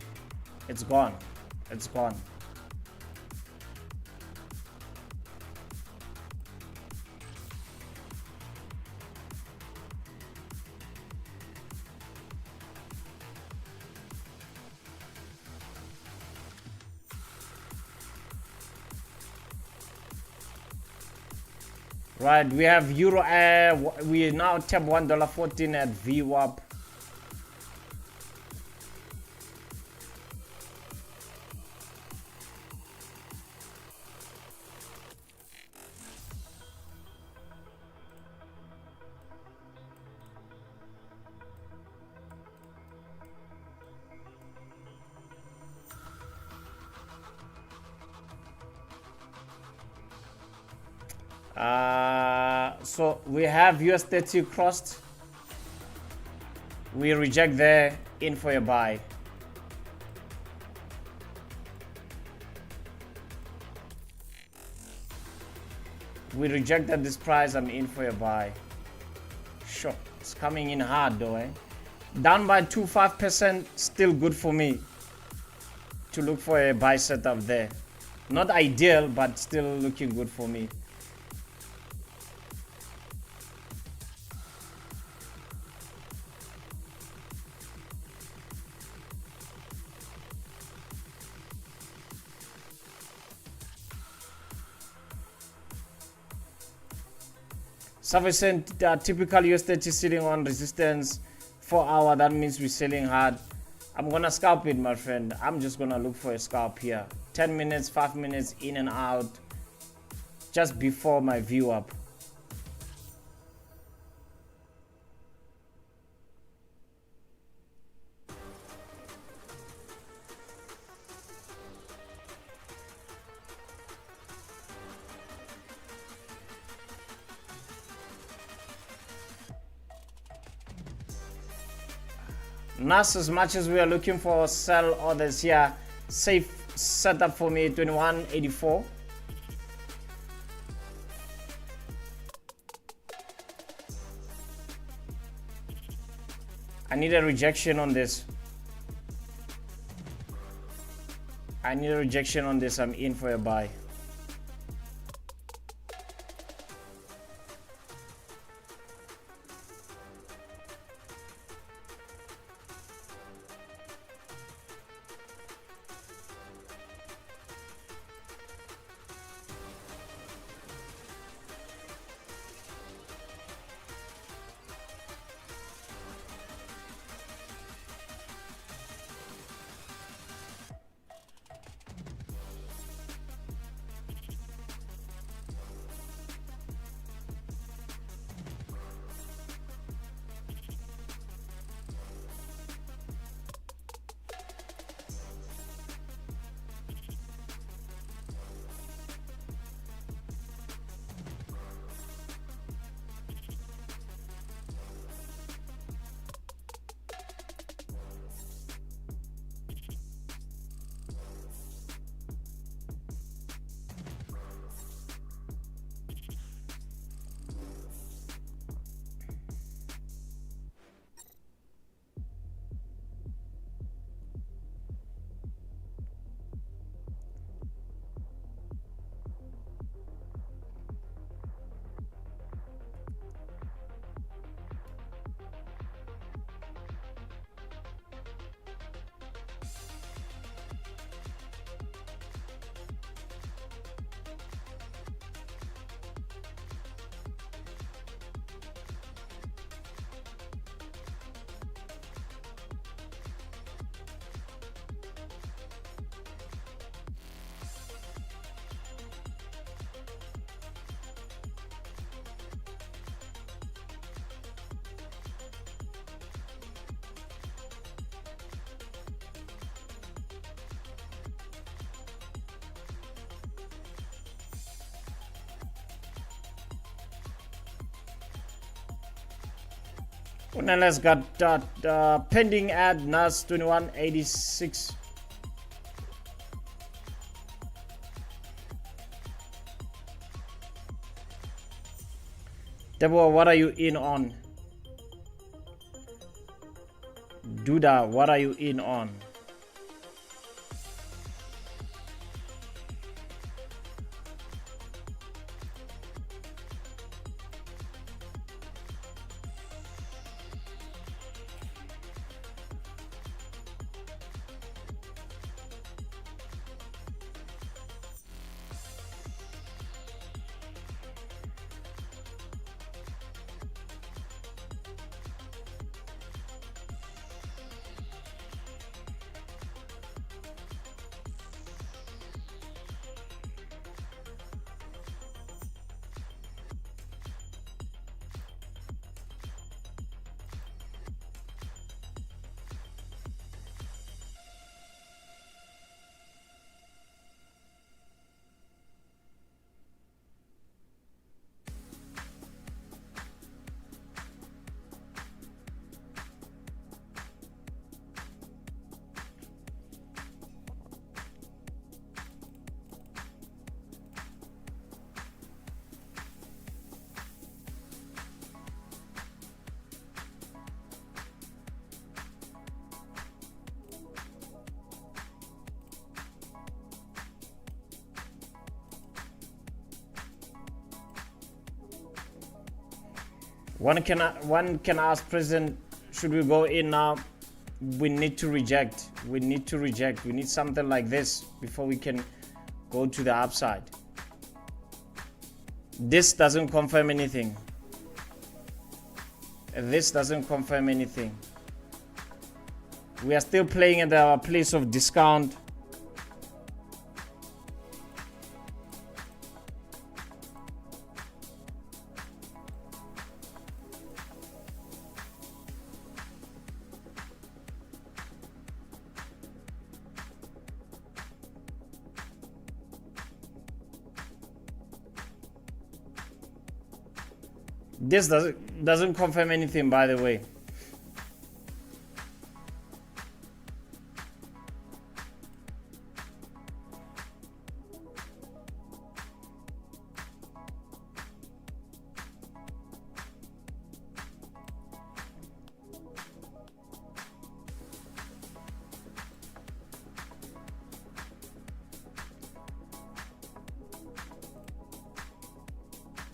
Speaker 1: It's gone. It's gone. Right, we have Euro. We now tap $1.14 at VWAP. So we have US30 crossed. We reject there, in for a buy. We reject at this price, I'm in for a buy. Sure, it's coming in hard though, eh? Down by 2.5%, still good for me to look for a buy setup there. Not ideal, but still looking good for me. sufficient. Typical US30 sitting on resistance 4 hour. That means we're selling hard. I'm gonna scalp it, my friend. I'm just gonna look for a scalp here. 10 minutes, 5 minutes in and out, just before my view up. NAS, as much as we are looking for sell orders here, safe setup for me 2184. I need a rejection on this. I need a rejection on this. I'm in for a buy. Unless got pending ad NAS 2186. Deborah, what are you in on? Duda, what are you in on? One can ask President, should we go in now? We need to reject. We need to reject. We need something like this before we can go to the upside. This doesn't confirm anything. This doesn't confirm anything. We are still playing at our place of discount. This doesn't confirm anything, by the way.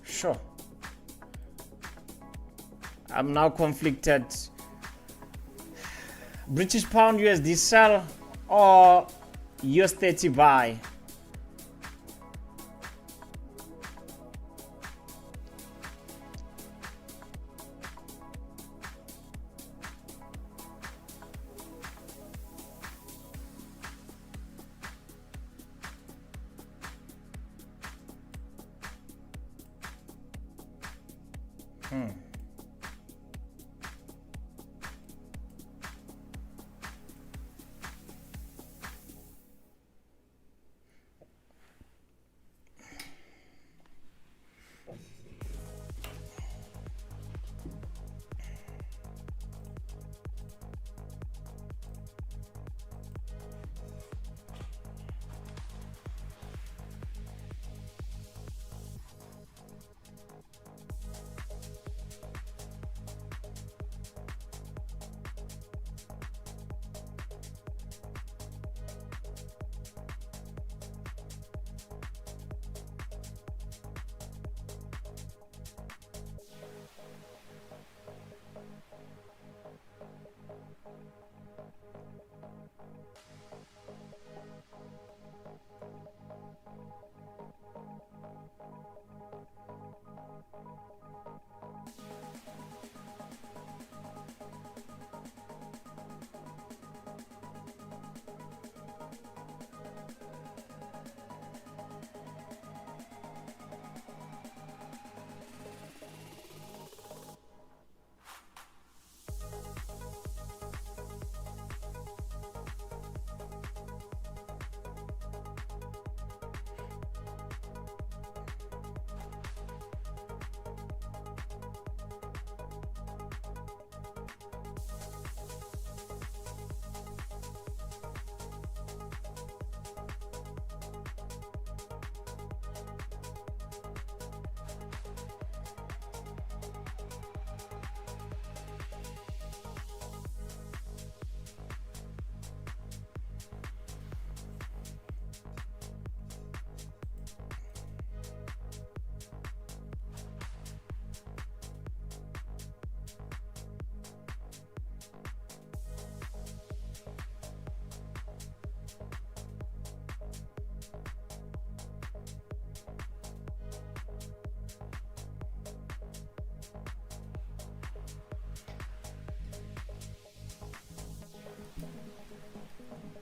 Speaker 1: Sure. I'm now conflicted. British pound USD sell or US30 buy?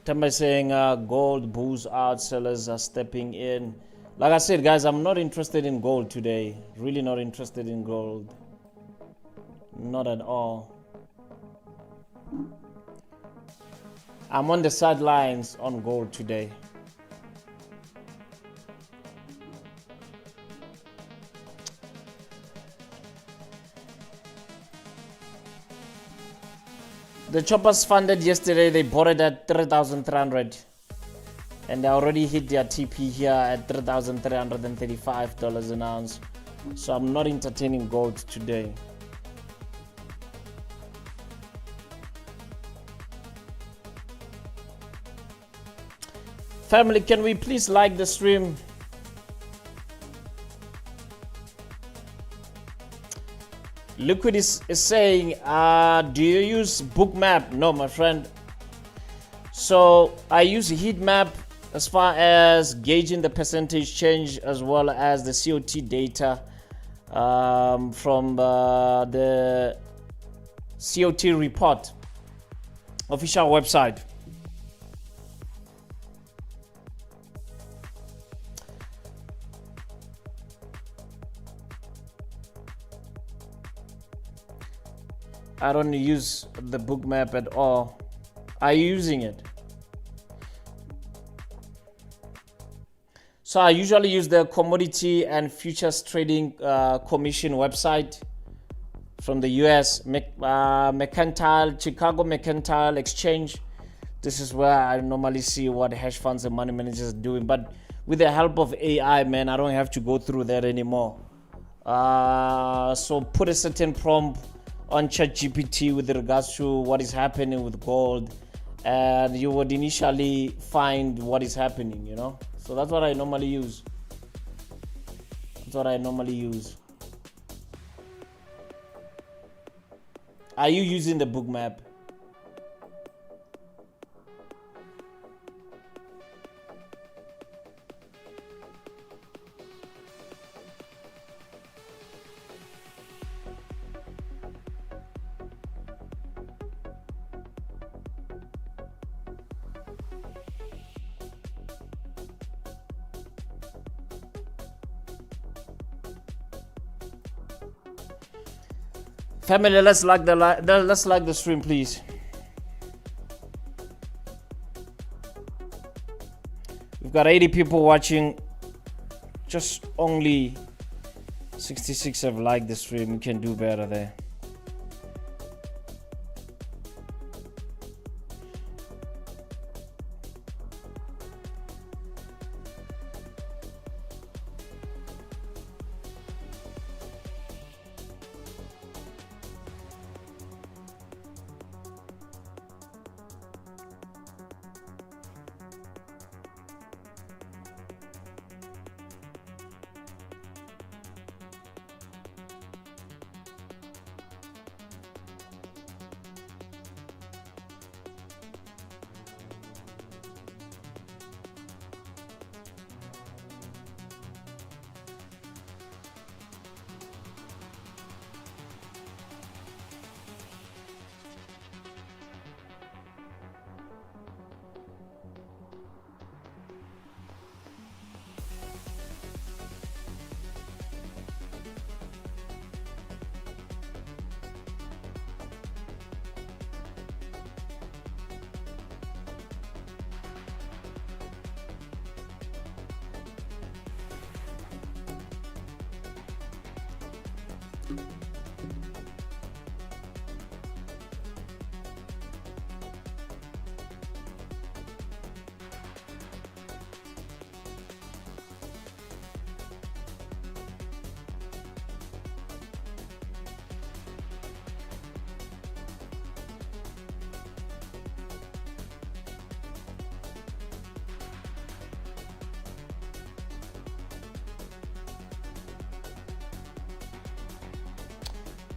Speaker 1: Tamba saying gold bulls out, sellers are stepping in. Like I said, guys, I'm not interested in gold today. Really not interested in gold. Not at all. I'm on the sidelines on gold today. The choppers funded yesterday, they bought it at 3,300 and they already hit their TP here at $3,335 an ounce. So I'm not entertaining gold today. Family, can we please like the stream? Liquid is saying, do you use bookmap? No, my friend. So I use heat map as far as gauging the percentage change as well as the COT data from the COT report, official website. I don't use the book map at all. Are you using it? So I usually use the Commodity and Futures Trading Commission website from the US, Chicago Mercantile Exchange. This is where I normally see what hedge funds and money managers are doing. But with the help of AI, man, I don't have to go through that anymore. So put a certain prompt on ChatGPT with regards to what is happening with gold, and you would initially find what is happening, you know. So that's what I normally use. Are you using the book map? Family, let's like the stream, please. We've got 80 people watching. Just only 66 have liked the stream. We can do better there.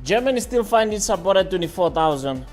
Speaker 1: Germany still finding support at 24,000.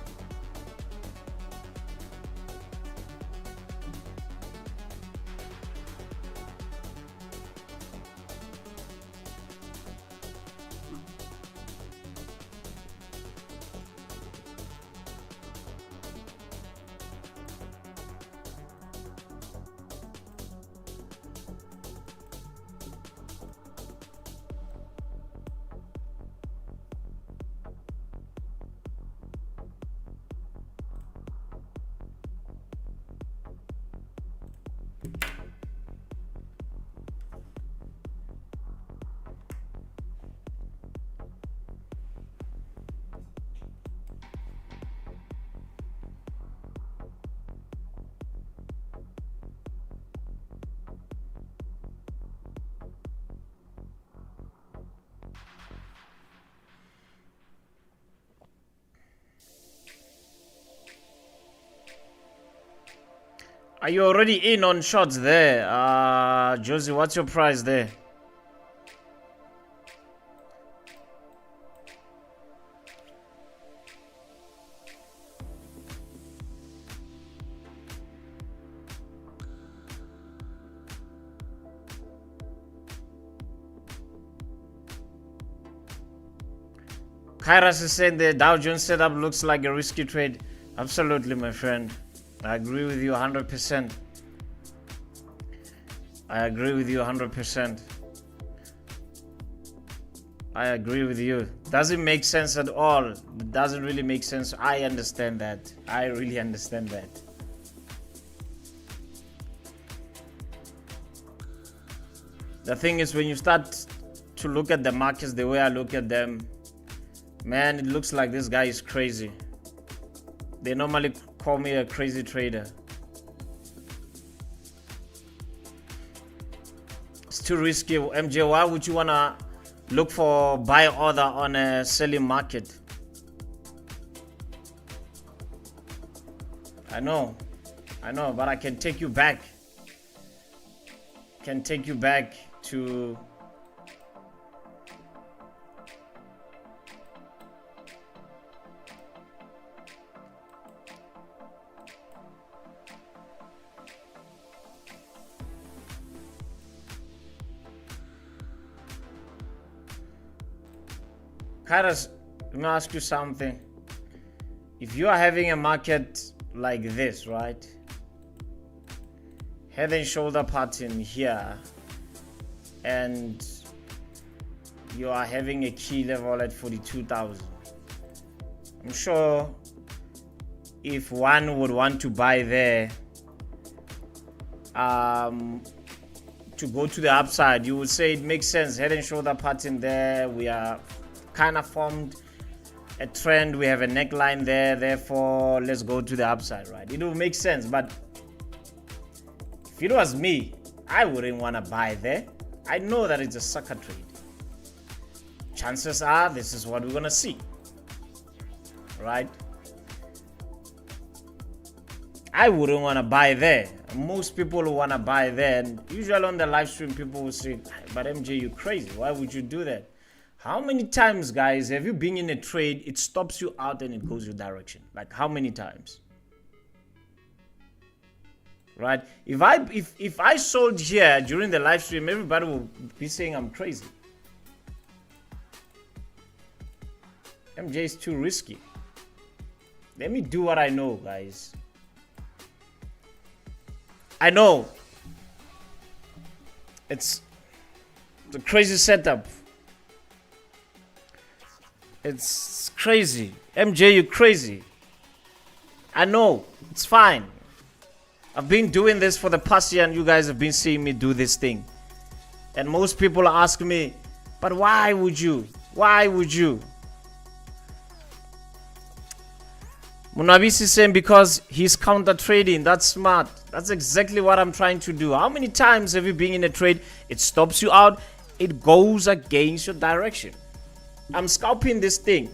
Speaker 1: Are you already in on shots there? Josie, what's your price there? Kairos is saying the Dow Jones setup looks like a risky trade. Absolutely, my friend. I agree with you 100%. I agree with you 100%. I agree with you. Doesn't make sense at all. It doesn't really make sense. I understand that. I really understand that. The thing is, when you start to look at the markets the way I look at them, man, it looks like this guy is crazy. They normally call me a crazy trader. It's too risky. MJ, why would you want to look for buy order on a selling market? I know, but I can take you back. Can take you back to Kairos, let me ask you something. If you are having a market like this, right? Head and shoulder pattern here, and you are having a key level at 42,000. I'm sure if one would want to buy there, to go to the upside, you would say it makes sense. Head and shoulder pattern there. We are kind of formed a trend. We have a neckline there. Therefore, let's go to the upside, right? It will make sense. But if it was me, I wouldn't want to buy there. I know that it's a sucker trade. Chances are this is what we're going to see, right? I wouldn't want to buy there. Most people who want to buy there, and usually on the live stream, people will say, but MJ, you crazy. Why would you do that? How many times, guys, have you been in a trade, it stops you out and it goes your direction? Like, how many times? Right? If I sold here during the live stream, everybody will be saying I'm crazy. MJ is too risky. Let me do what I know, guys. I know it's a crazy setup. It's crazy. MJ, you're crazy. I know. It's fine. I've been doing this for the past year and you guys have been seeing me do this thing. And most people ask me, but why would you? Why would you? Munabisi is saying because he's counter trading. That's smart. That's exactly what I'm trying to do. How many times have you been in a trade? It stops you out. It goes against your direction. I'm scalping this thing.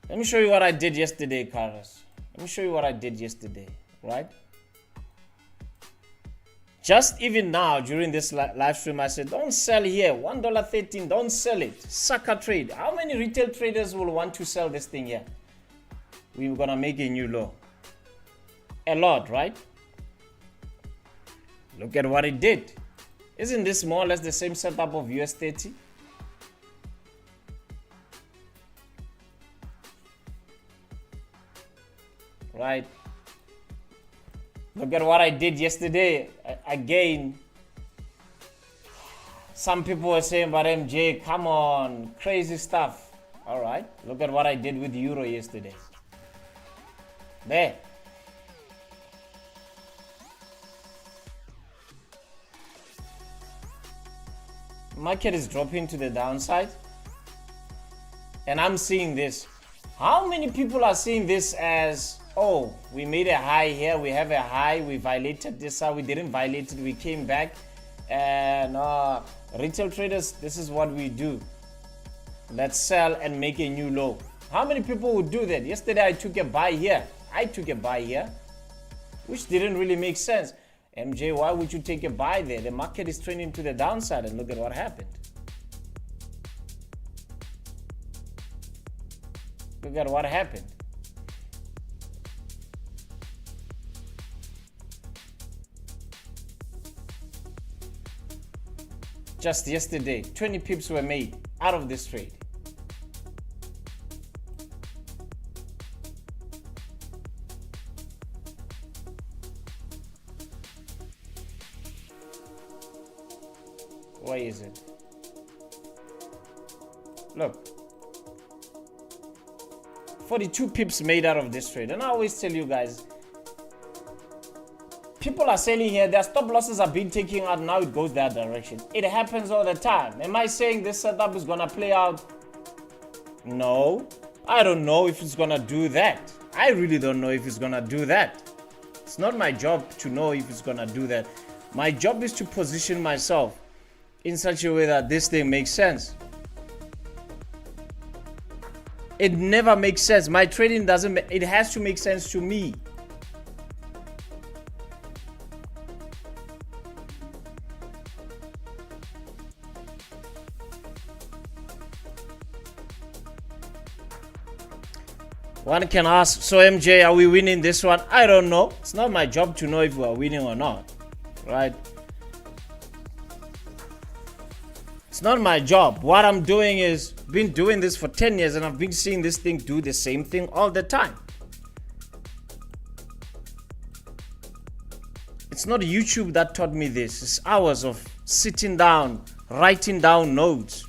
Speaker 1: Let me show you what I did yesterday, Carlos. Let me show you what I did yesterday, right? Just even now, during this live stream, I said, don't sell here. $1.13, don't sell it. Sucker trade. How many retail traders will want to sell this thing here? We're going to make a new low. A lot, right? Look at what it did. Isn't this more or less the same setup of US30? Right? Look at what I did yesterday. Again, some people were saying, but MJ, come on, crazy stuff. All right, look at what I did with Euro yesterday. There. Market is dropping to the downside. And I'm seeing this. How many people are seeing this as, oh, we made a high here, we have a high, we violated this, we didn't violate it, we came back. And retail traders, this is what we do. Let's sell and make a new low. How many people would do that? Yesterday I took a buy here. Which didn't really make sense. MJ, why would you take a buy there? The market is trending to the downside and look at what happened. Look at what happened. Just yesterday, 20 pips were made out of this trade. Why is it? Look, 42 pips made out of this trade. And I always tell you guys, people are selling here, their stop losses are being taken out, now it goes that direction. It happens all the time. Am I saying this setup is gonna play out? No, I don't know if it's gonna do that. I really don't know if it's gonna do that. It's not my job to know if it's gonna do that. My job is to position myself in such a way that this thing makes sense. It never makes sense. My trading doesn't, it has to make sense to me. One can ask, so MJ, are we winning this one? I don't know. It's not my job to know if we are winning or not, right? It's not my job. What I'm doing is, been doing this for 10 years and I've been seeing this thing do the same thing all the time. It's not YouTube that taught me this. It's hours of sitting down, writing down notes.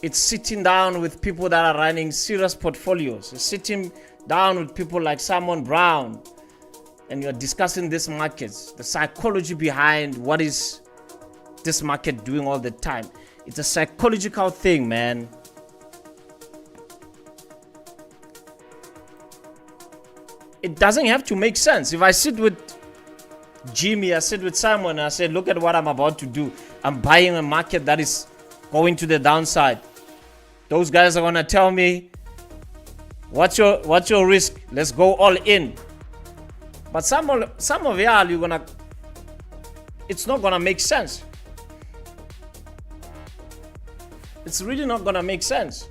Speaker 1: It's sitting down with people that are running serious portfolios. It's sitting down with people like Simon Brown and you're discussing these markets, the psychology behind what is this market doing all the time. It's a psychological thing, man. It doesn't have to make sense. If I sit with Jimmy, I sit with Simon, and I say, look at what I'm about to do. I'm buying a market that is going to the downside. Those guys are gonna tell me, what's your risk? Let's go all in. But some of y'all, it's not gonna make sense. It's really not gonna make sense.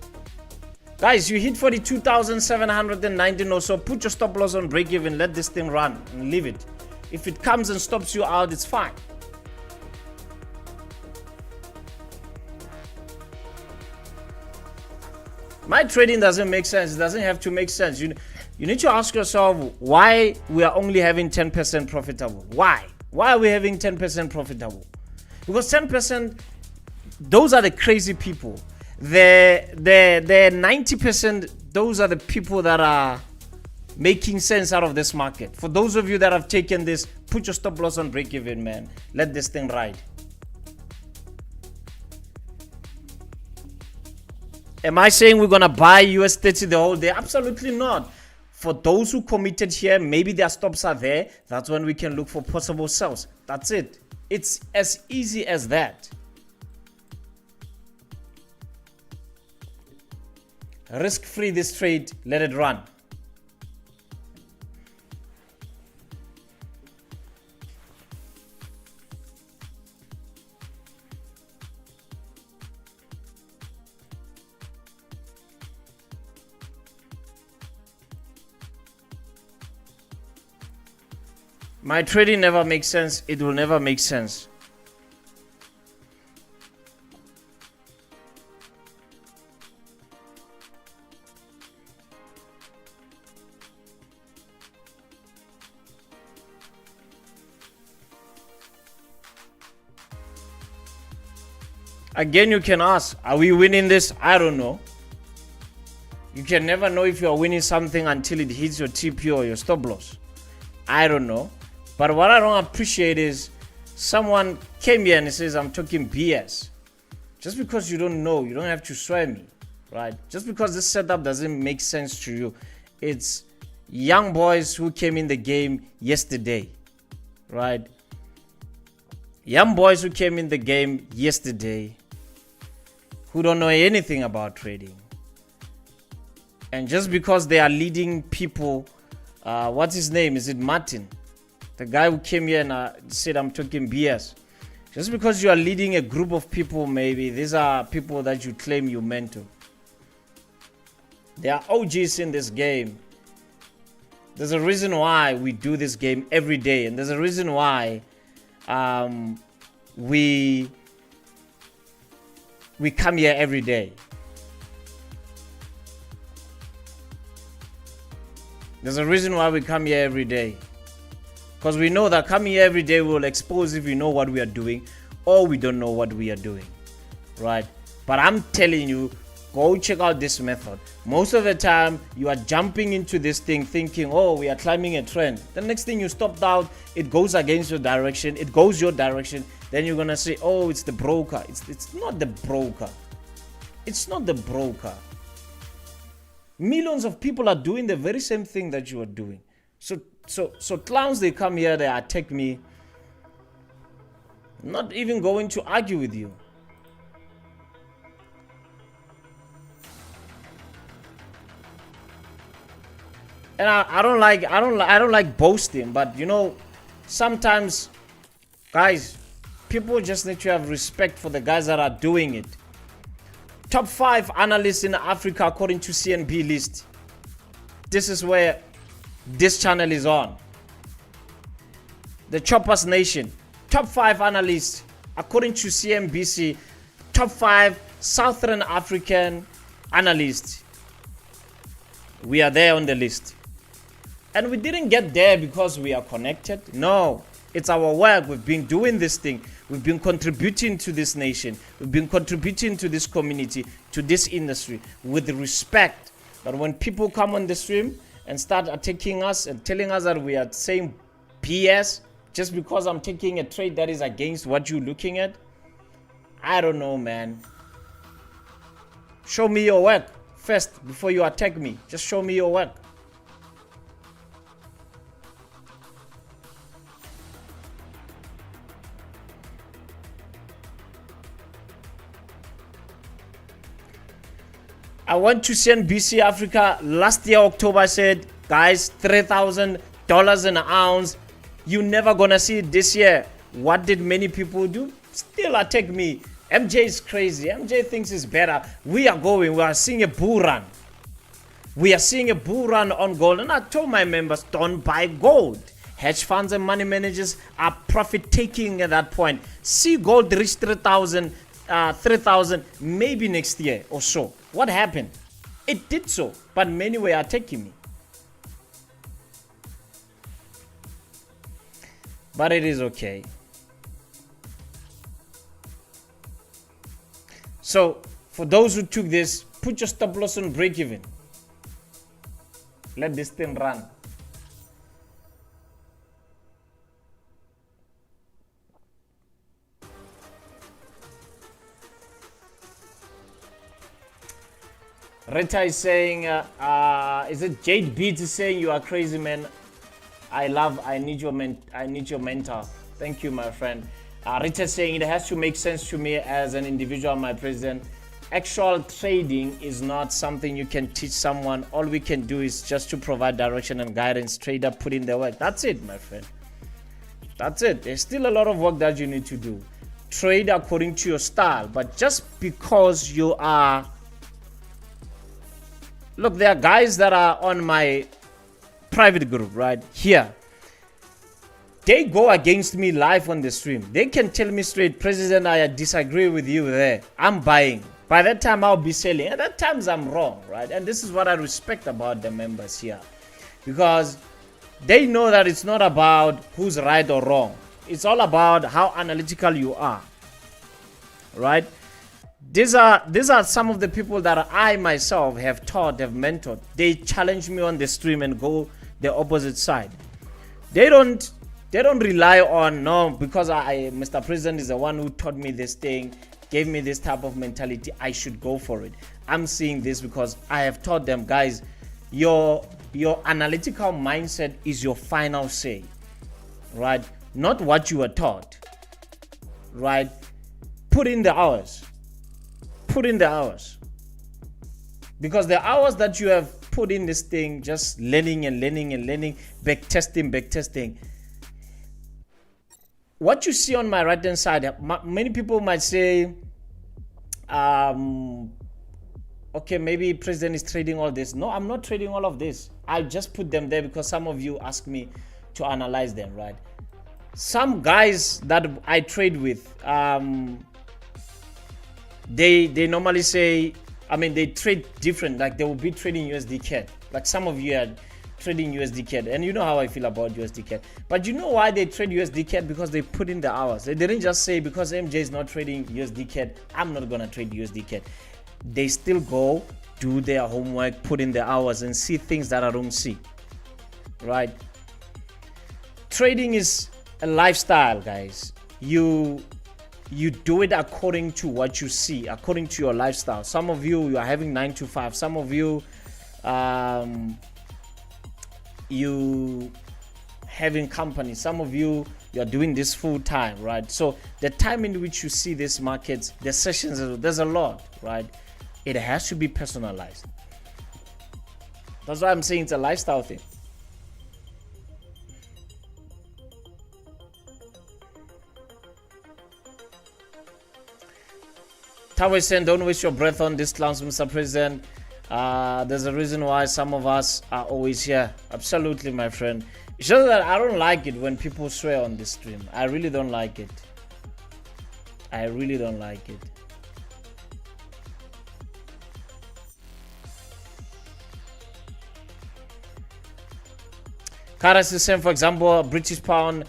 Speaker 1: Guys, you hit 42,719 or so, put your stop loss on break even, let this thing run and leave it. If it comes and stops you out, it's fine. My trading doesn't make sense. It doesn't have to make sense. You need to ask yourself why we are only having 10% profitable. Why? Why are we having 10% profitable? Because 10%, those are the crazy people. The 90%, those are the people that are making sense out of this market. For those of you that have taken this, put your stop loss on break even, man. Let this thing ride. Am I saying we're gonna buy US30 the whole day? Absolutely not. For those who committed here, maybe their stops are there. That's when we can look for possible sells. That's it. It's as easy as that. Risk-free this trade, let it run. My trading never makes sense. It will never make sense. Again, you can ask, are we winning this? I don't know. You can never know if you are winning something until it hits your TP or your stop loss. I don't know. But what I don't appreciate is someone came here and he says, I'm talking BS. Just because you don't know, you don't have to swear me, right? Just because this setup doesn't make sense to you. It's young boys who came in the game yesterday, right? Young boys who came in the game yesterday who don't know anything about trading. And just because they are leading people, what's his name? Is it Martin? The guy who came here and said I'm talking BS. Just because you are leading a group of people, maybe these are people that you claim you mentor. They are OGs in this game. There's a reason why we do this game every day, and there's a reason why we we come here every day. There's a reason why we come here every day. Because we know that coming here every day will expose if we know what we are doing or we don't know what we are doing. Right? But I'm telling you, go check out this method. Most of the time, you are jumping into this thing thinking, oh, we are climbing a trend. The next thing you stop out, it goes against your direction. It goes your direction. Then you're going to say, oh, it's the broker. It's not the broker. It's not the broker. Millions of people are doing the very same thing that you are doing. So clowns, they come here, they attack me. Not even going to argue with you. And I don't like boasting, but you know, sometimes, guys, people just need to have respect for the guys that are doing it. Top 5 analysts in Africa according to CNB list. This is where this channel is on. The Choppers Nation. Top 5 analysts according to CNBC. Top 5 Southern African analysts. We are there on the list. And we didn't get there because we are connected. No, it's our work. We've been doing this thing. We've been contributing to this nation. We've been contributing to this community, to this industry with respect. But when people come on the stream and start attacking us and telling us that we are saying BS just because I'm taking a trade that is against what you're looking at, I don't know, man. Show me your work first before you attack me. Just show me your work. I went to CNBC Africa last year, October. I said, guys, $3,000 an ounce. You're never going to see it this year. What did many people do? Still attack me. MJ is crazy. MJ thinks it's better. We are seeing a bull run. We are seeing a bull run on gold. And I told my members, don't buy gold. Hedge funds and money managers are profit taking at that point. See gold reach 3,000 maybe next year or so. What happened? It did so, but many were attacking me. But it is okay. So, for those who took this, put your stop loss on break even. Let this thing run. Rita is saying, is it Jade Beats is saying you are crazy, man. I need your mentor. Thank you, my friend. Rita is saying it has to make sense to me as an individual, my president. Actual trading is not something you can teach someone. All we can do is just to provide direction and guidance. Trader, put in the work. That's it, my friend. That's it. There's still a lot of work that you need to do. Trade according to your style, but just because you are... Look, there are guys that are on my private group right here. They go against me live on the stream. They can tell me straight, President, I disagree with you there. I'm buying. By that time, I'll be selling. At that times, I'm wrong, right? And this is what I respect about the members here. Because they know that it's not about who's right or wrong. It's all about how analytical you are, right? These are some of the people that I myself have taught, have mentored. They challenge me on the stream and go the opposite side. They don't rely on, no, because Mr. President is the one who taught me this thing, gave me this type of mentality, I should go for it. I'm seeing this because I have taught them, guys, your analytical mindset is your final say, right? Not what you were taught, right? Put in the hours. Put in the hours. Because the hours that you have put in this thing, just learning, back testing. What you see on my right hand side, many people might say, okay, maybe President is trading all this. No, I'm not trading all of this. I just put them there because some of you asked me to analyze them, right? Some guys that I trade with, they normally say, I mean, they trade different. Like they will be trading USD CAD. Like some of you are trading USD CAD, and you know how I feel about USD CAD. But you know why they trade USD CAD? Because they put in the hours. They didn't just say because MJ is not trading USD CAD, I'm not gonna trade USD CAD. They still go do their homework, put in the hours, and see things that I don't see. Right? Trading is a lifestyle, guys. You do it according to what you see, according to your lifestyle. Some of you are having 9 to 5. Some of you you having company. Some of you are doing this full time, right? So the time in which you see this market, the sessions, there's a lot, right? It has to be personalized. That's why I'm saying it's a lifestyle thing. Tawe saying, don't waste your breath on these clowns, Mr. President. There's a reason why some of us are always here. Absolutely, my friend. It's just that I don't like it when people swear on this stream. I really don't like it. I really don't like it. Currency same, for example, British pound,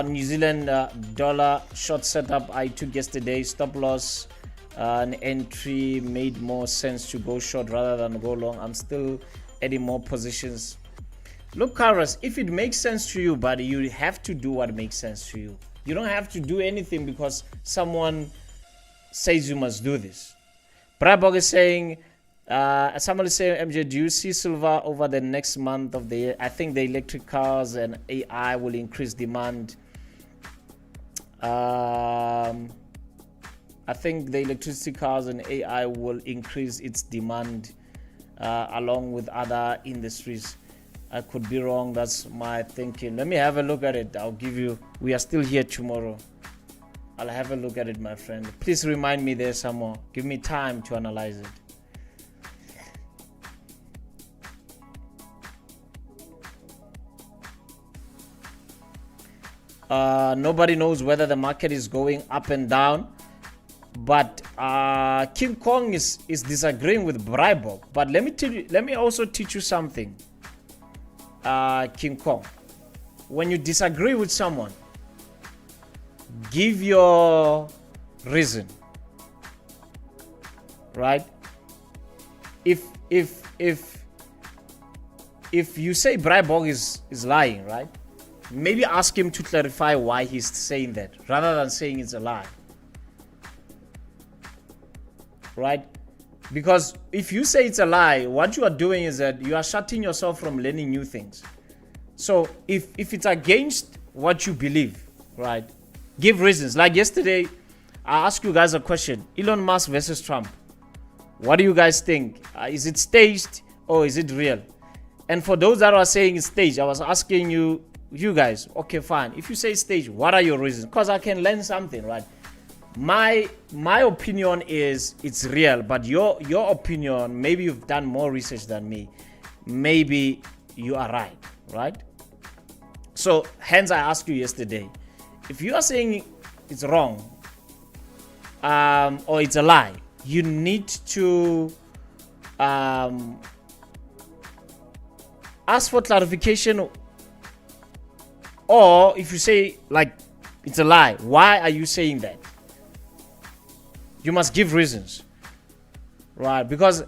Speaker 1: New Zealand dollar short setup I took yesterday, stop loss. An entry made more sense to go short rather than go long. I'm still adding more positions. Look, Karas, if it makes sense to you, buddy, you have to do what makes sense to you. You don't have to do anything because someone says you must do this. Brabog is saying, somebody saying, MJ, do you see silver over the next month of the year? I think the electric cars and AI will increase demand. I think the electricity cars and AI will increase its demand along with other industries. I could be wrong. That's my thinking. Let me have a look at it. I'll give you. We are still here tomorrow. I'll have a look at it, my friend. Please remind me there some more. Give me time to analyze it. Nobody knows whether the market is going up and down. But King Kong is disagreeing with Bribok. But let me also teach you something. King Kong, when you disagree with someone, give your reason. Right? If you say Bribok is lying, right? Maybe ask him to clarify why he's saying that, rather than saying it's a lie. Right? Because if you say it's a lie, what you are doing is that you are shutting yourself from learning new things. So if it's against what you believe, right, give reasons. Like yesterday, I asked you guys a question: Elon Musk versus Trump. What do you guys think? Is it staged or is it real? And for those that are saying it's staged, I was asking you guys, okay, fine. If you say staged, what are your reasons? Because I can learn something, right? My opinion is it's real, but your opinion, maybe you've done more research than me. Maybe you are right? So hence I asked you yesterday, if you are saying it's wrong or it's a lie, you need to ask for clarification. Or if you say like it's a lie, why are you saying that? You must give reasons, right? Because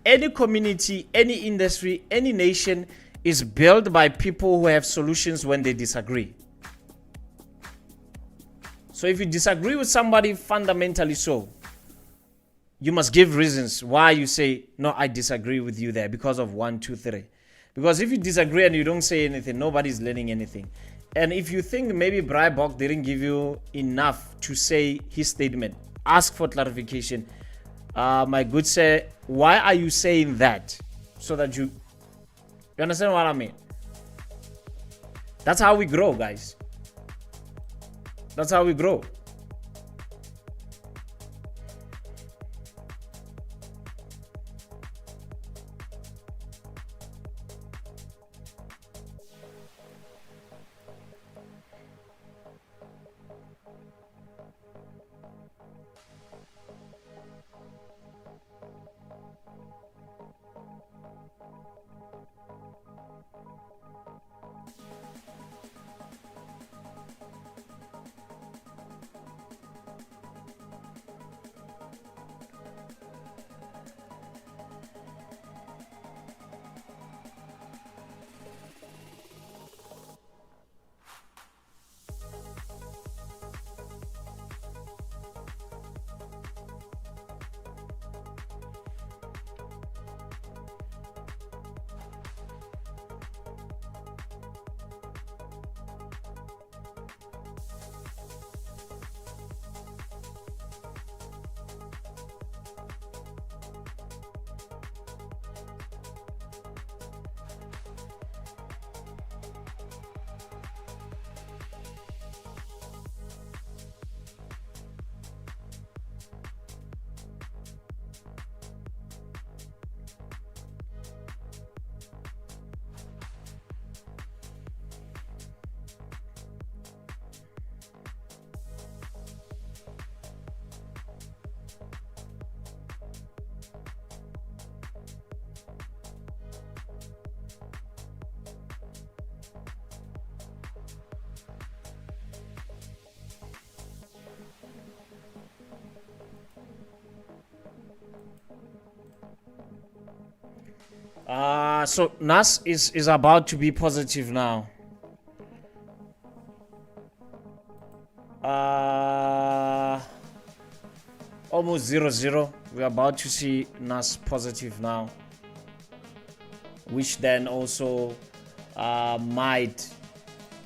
Speaker 1: any community, any industry, any nation is built by people who have solutions when they disagree. So if you disagree with somebody fundamentally so, you must give reasons why you say, no, I disagree with you there because of 1, 2, 3. Because if you disagree and you don't say anything, nobody's learning anything. And if you think maybe Bribok didn't give you enough to say his statement, ask for clarification. My good sir, why are you saying that? So that you understand what I mean? That's how we grow, guys. That's how we grow. So NAS is about to be positive now. Almost 0-0. We're about to see NAS positive now, which then also might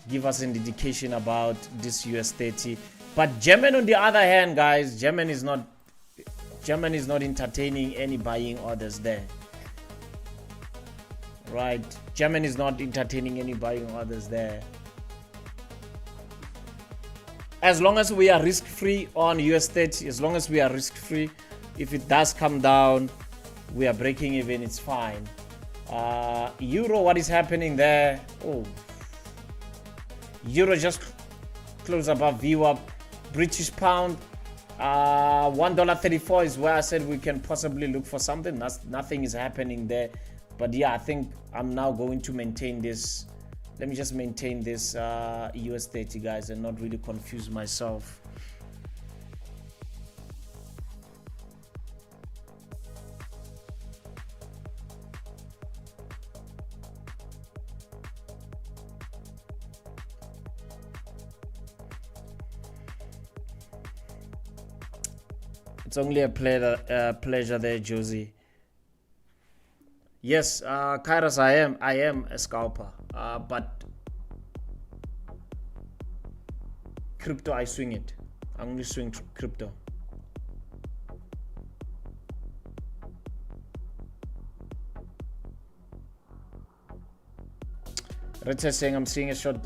Speaker 1: give us an indication about this US30. But German, on the other hand, guys, German is not entertaining any buying orders there. Right, German is not entertaining any buying orders there. As long as we are risk-free on US30, as long as we are risk-free, if it does come down, we are breaking even, it's fine. Euro, what is happening there? Oh, Euro just closed above VWAP. British pound, $1.34 is where I said we can possibly look for something. Nothing is happening there. But yeah, I think I'm now going to maintain this. Let me just maintain this US30, guys, and not really confuse myself. It's only a pleasure there, Josie. Yes, Kairos, I am a scalper, but crypto, I swing it. I only swing crypto. Rita saying I'm seeing a short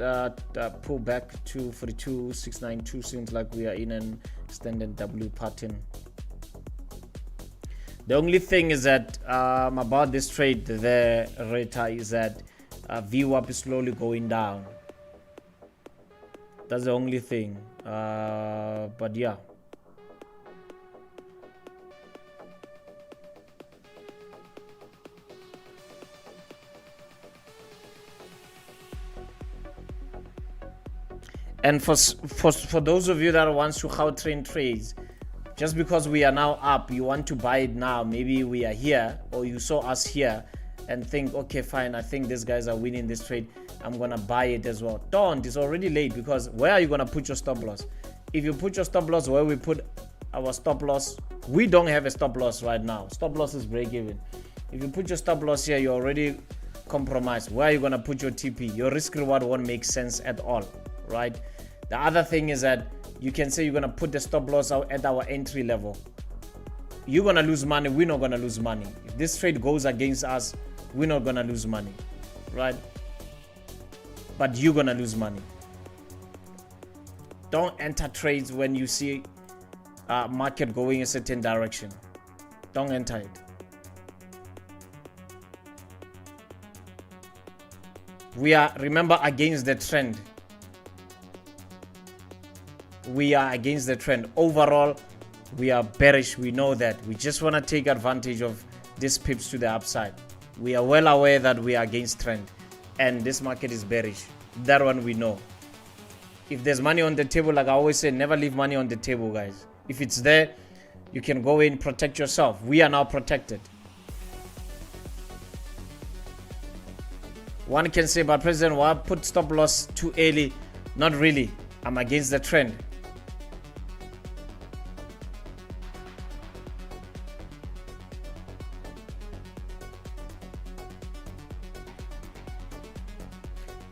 Speaker 1: pull back to 42,692. Seems like we are in an extended W pattern. The only thing is that about this trade there, Rita, is that VWAP is slowly going down. That's the only thing. But yeah. And for those of you that wants to how train trades, just because we are now up, you want to buy it now. Maybe we are here, or you saw us here and think, okay, fine, I think these guys are winning this trade, I'm gonna buy it as well. Don't, it's already late, because where are you gonna put your stop loss? If you put your stop loss where we put our stop loss, we don't have a stop loss right now. Stop loss is break even. If you put your stop loss here, you're already compromised. Where are you gonna put your TP? Your risk reward won't make sense at all, right? The other thing is that you can say you're gonna put the stop loss out at our entry level. You're gonna lose money, we're not gonna lose money. If this trade goes against us, we're not gonna lose money, right? But you're gonna lose money. Don't enter trades when you see market going a certain direction. Don't enter it. We are, remember, against the trend. We are against the trend. Overall, we are bearish. We know that. We just want to take advantage of these pips to the upside. We are well aware that we are against trend, and this market is bearish. That one we know. If there's money on the table, like I always say, never leave money on the table, guys. If it's there, you can go in, protect yourself. We are now protected. One can say, but President, why put stop loss too early? Not really. I'm against the trend.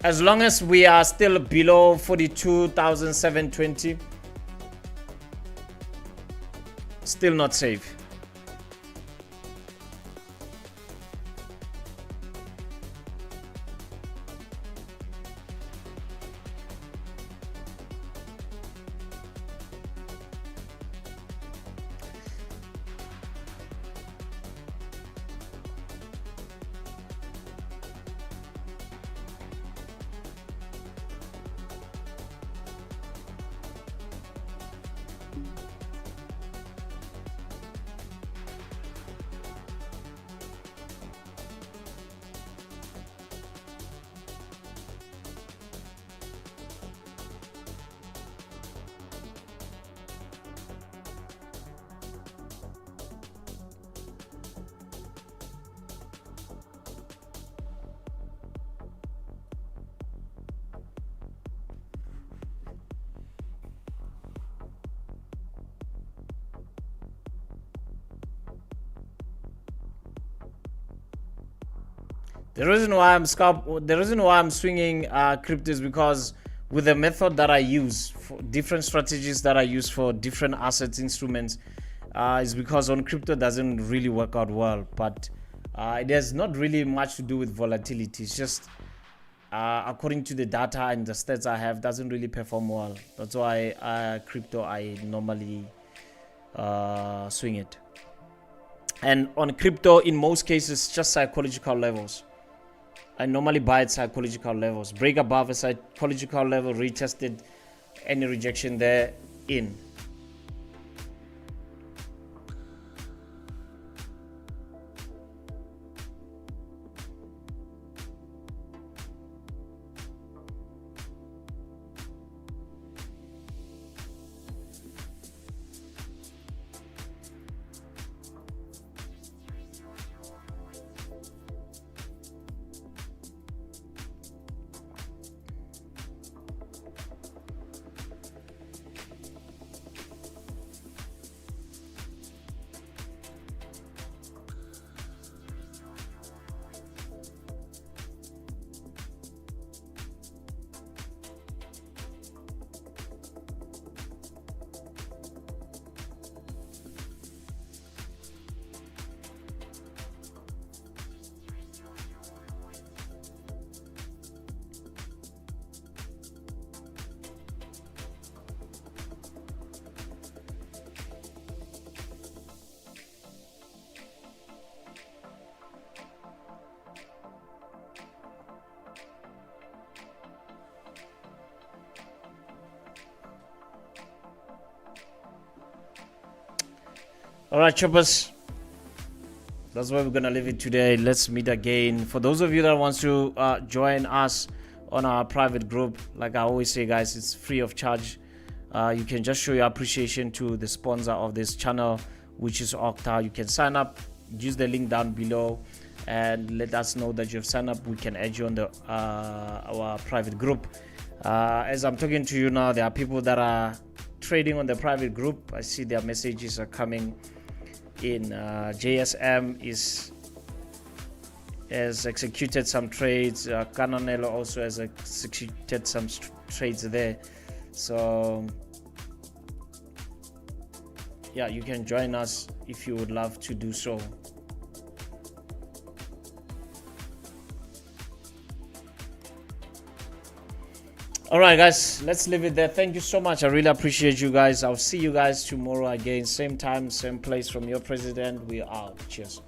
Speaker 1: As long as we are still below 42,720, still not safe. The reason why I'm swinging crypto is because with the method that I use for different strategies that I use for different assets instruments, is because on crypto doesn't really work out well. But it has not really much to do with volatility. It's just according to the data and the stats I have, doesn't really perform well. That's why crypto I normally swing it. And on crypto, in most cases, just psychological levels. I normally buy at psychological levels. Break above a psychological level, retested, any rejection there, in. All right, choppers. That's where we're gonna leave it today. Let's meet again. For those of you that wants to join us on our private group, like I always say, guys, it's free of charge. You can just show your appreciation to the sponsor of this channel, which is Okta. You can sign up, use the link down below, and let us know that you've signed up. We can add you on the our private group. As I'm talking to you now, there are people that are trading on the private group. I see their messages are coming in. JSM has executed some trades. Canonello also has executed some trades there. So yeah, you can join us if you would love to do so. All right, guys, let's leave it there. Thank you so much. I really appreciate you guys. I'll see you guys tomorrow again, same time, same place. From your president, we are out. Cheers.